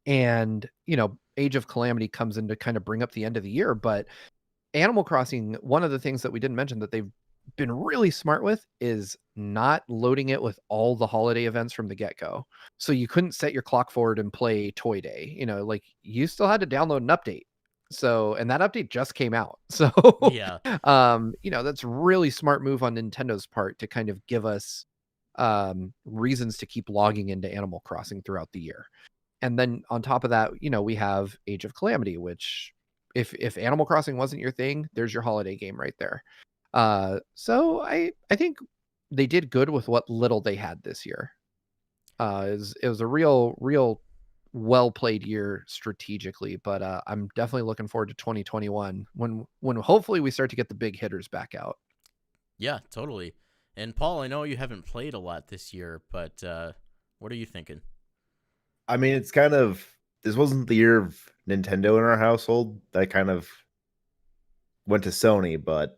And Age of Calamity comes in to kind of bring up the end of the year, but Animal Crossing, one of the things that we didn't mention that they've been really smart with is not loading it with all the holiday events from the get-go. So you couldn't set your clock forward and play Toy Day. You still had to download an update. So, and that update just came out. So, yeah, that's really smart move on Nintendo's part to kind of give us reasons to keep logging into Animal Crossing throughout the year. And then on top of that, we have Age of Calamity, which if Animal Crossing wasn't your thing, there's your holiday game right there. So I think they did good with what little they had this year. It was a real well played year strategically, but I'm definitely looking forward to 2021 when hopefully we start to get the big hitters back out. Yeah, totally. And Paul, I know you haven't played a lot this year, but what are you thinking? I mean, it's kind of, this wasn't the year of Nintendo in our household. That kind of went to Sony, but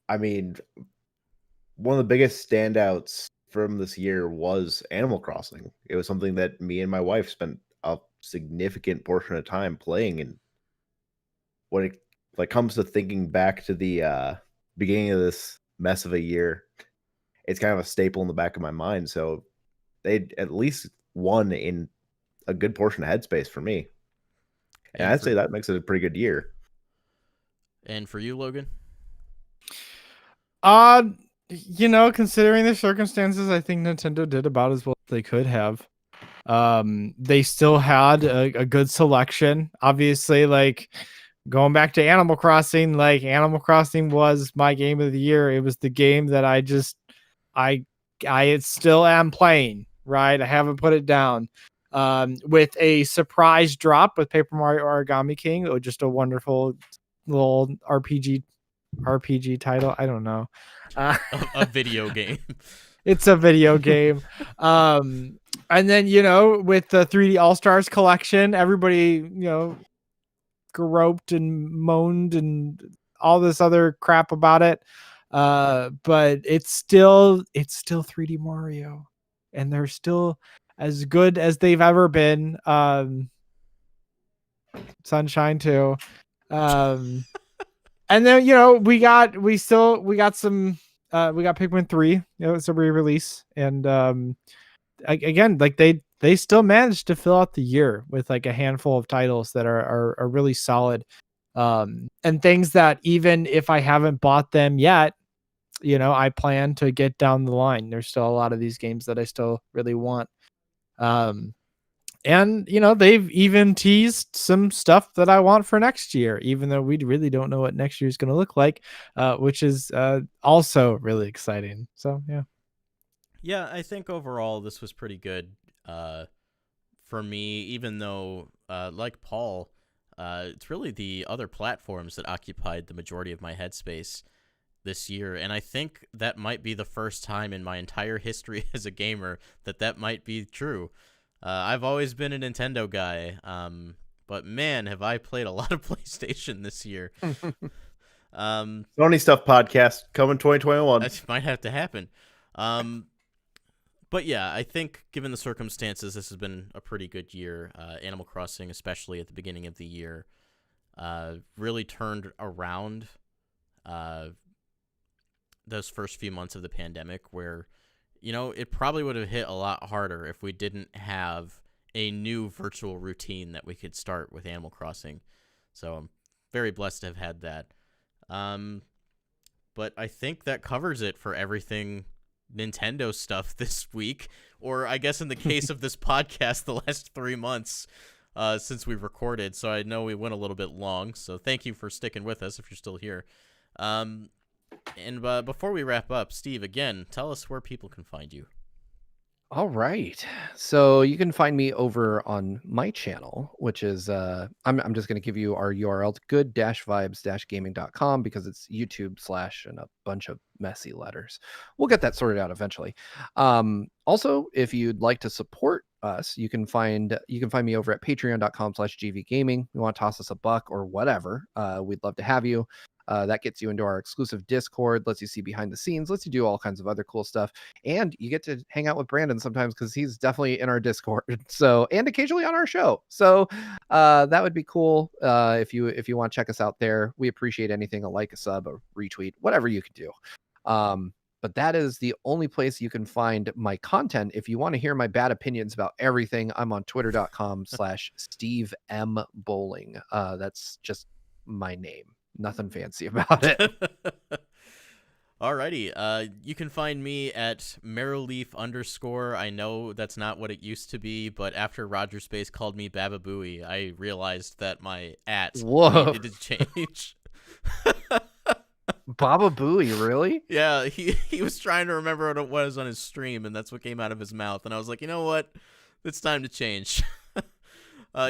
I mean, one of the biggest standouts from this year was Animal Crossing. It was something that me and my wife spent a significant portion of time playing, and when it comes to thinking back to the beginning of this mess of a year, it's kind of a staple in the back of my mind. So they at least won in a good portion of headspace for me, and I'd say that makes it a pretty good year. And for you, Logan? considering the circumstances, I think Nintendo did about as well as they could have. They still had a good selection. Obviously, like going back to Animal Crossing, like Animal Crossing was my game of the year. It was the game that I still am playing, right? I haven't put it down. With a surprise drop with Paper Mario Origami King, or just a wonderful little RPG title. I don't know. A video game. It's a video game. And then, with the 3D All-Stars collection, everybody, groped and moaned and all this other crap about it. But it's still 3D Mario, and they're still as good as they've ever been. Sunshine too. And then, we got Pikmin 3, it's a re-release, and again, like they still managed to fill out the year with like a handful of titles that are really solid, and things that even if I haven't bought them yet, I plan to get down the line. There's still a lot of these games that I still really want. And they've even teased some stuff that I want for next year, even though we really don't know what next year is going to look like, which is also really exciting. So Yeah, I think overall this was pretty good for me, even though, like Paul, it's really the other platforms that occupied the majority of my headspace this year. And I think that might be the first time in my entire history as a gamer that might be true. I've always been a Nintendo guy, but man, have I played a lot of PlayStation this year. Sony Stuff podcast coming 2021. That might have to happen. But yeah, I think given the circumstances, this has been a pretty good year. Animal Crossing, especially at the beginning of the year, really turned around those first few months of the pandemic where, it probably would have hit a lot harder if we didn't have a new virtual routine that we could start with Animal Crossing. So I'm very blessed to have had that. But I think that covers it for everything Nintendo stuff this week, or I guess in the case of this podcast, the last 3 months since we recorded. So I know we went a little bit long, so thank you for sticking with us if you're still here. And before we wrap up, Steve, again, tell us where people can find you. All right. So you can find me over on my channel, which is I'm just going to give you our URL, good-vibes-gaming.com, because it's YouTube / and a bunch of messy letters. We'll get that sorted out eventually. Also, if you'd like to support us, you can find me over at patreon.com/gvgaming. You want to toss us a buck or whatever, we'd love to have you. That gets you into our exclusive Discord, lets you see behind the scenes, lets you do all kinds of other cool stuff. And you get to hang out with Brandon sometimes because he's definitely in our Discord. So, and occasionally on our show. So that would be cool if you want to check us out there. We appreciate anything, a like, a sub, a retweet, whatever you could do. But that is the only place you can find my content. If you want to hear my bad opinions about everything, I'm on twitter.com/Steve M. Bowling. That's just my name. Nothing fancy about it. Alrighty. You can find me at Merrowleaf_. I know that's not what it used to be, but after Roger Space called me Baba Booey, I realized that my needed to change. Baba Booey, really? Yeah, he was trying to remember what it was on his stream, and that's what came out of his mouth. And I was like, you know what? It's time to change.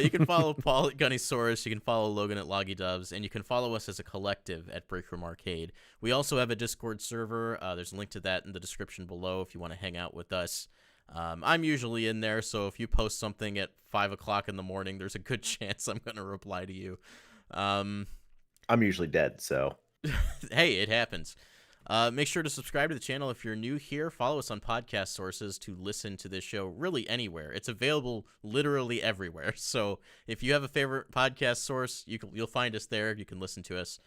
You can follow Paul at Gunnysaurus, you can follow Logan at LoggyDubs, and you can follow us as a collective at Breakroom Arcade. We also have a Discord server. There's a link to that in the description below if you want to hang out with us. I'm usually in there, so if you post something at 5 o'clock in the morning, there's a good chance I'm going to reply to you. I'm usually dead, so... Hey, it happens. Make sure to subscribe to the channel if you're new here. Follow us on podcast sources to listen to this show really anywhere. It's available literally everywhere. So if you have a favorite podcast source, you'll find us there. You can listen to us.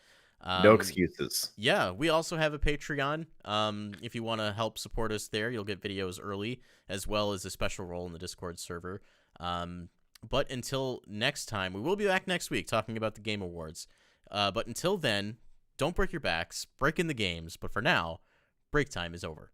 No excuses. Yeah, we also have a Patreon. If you want to help support us there, you'll get videos early, as well as a special role in the Discord server. But until next time, we will be back next week talking about the Game Awards. But until then, don't break your backs, break in the games. But for now, break time is over.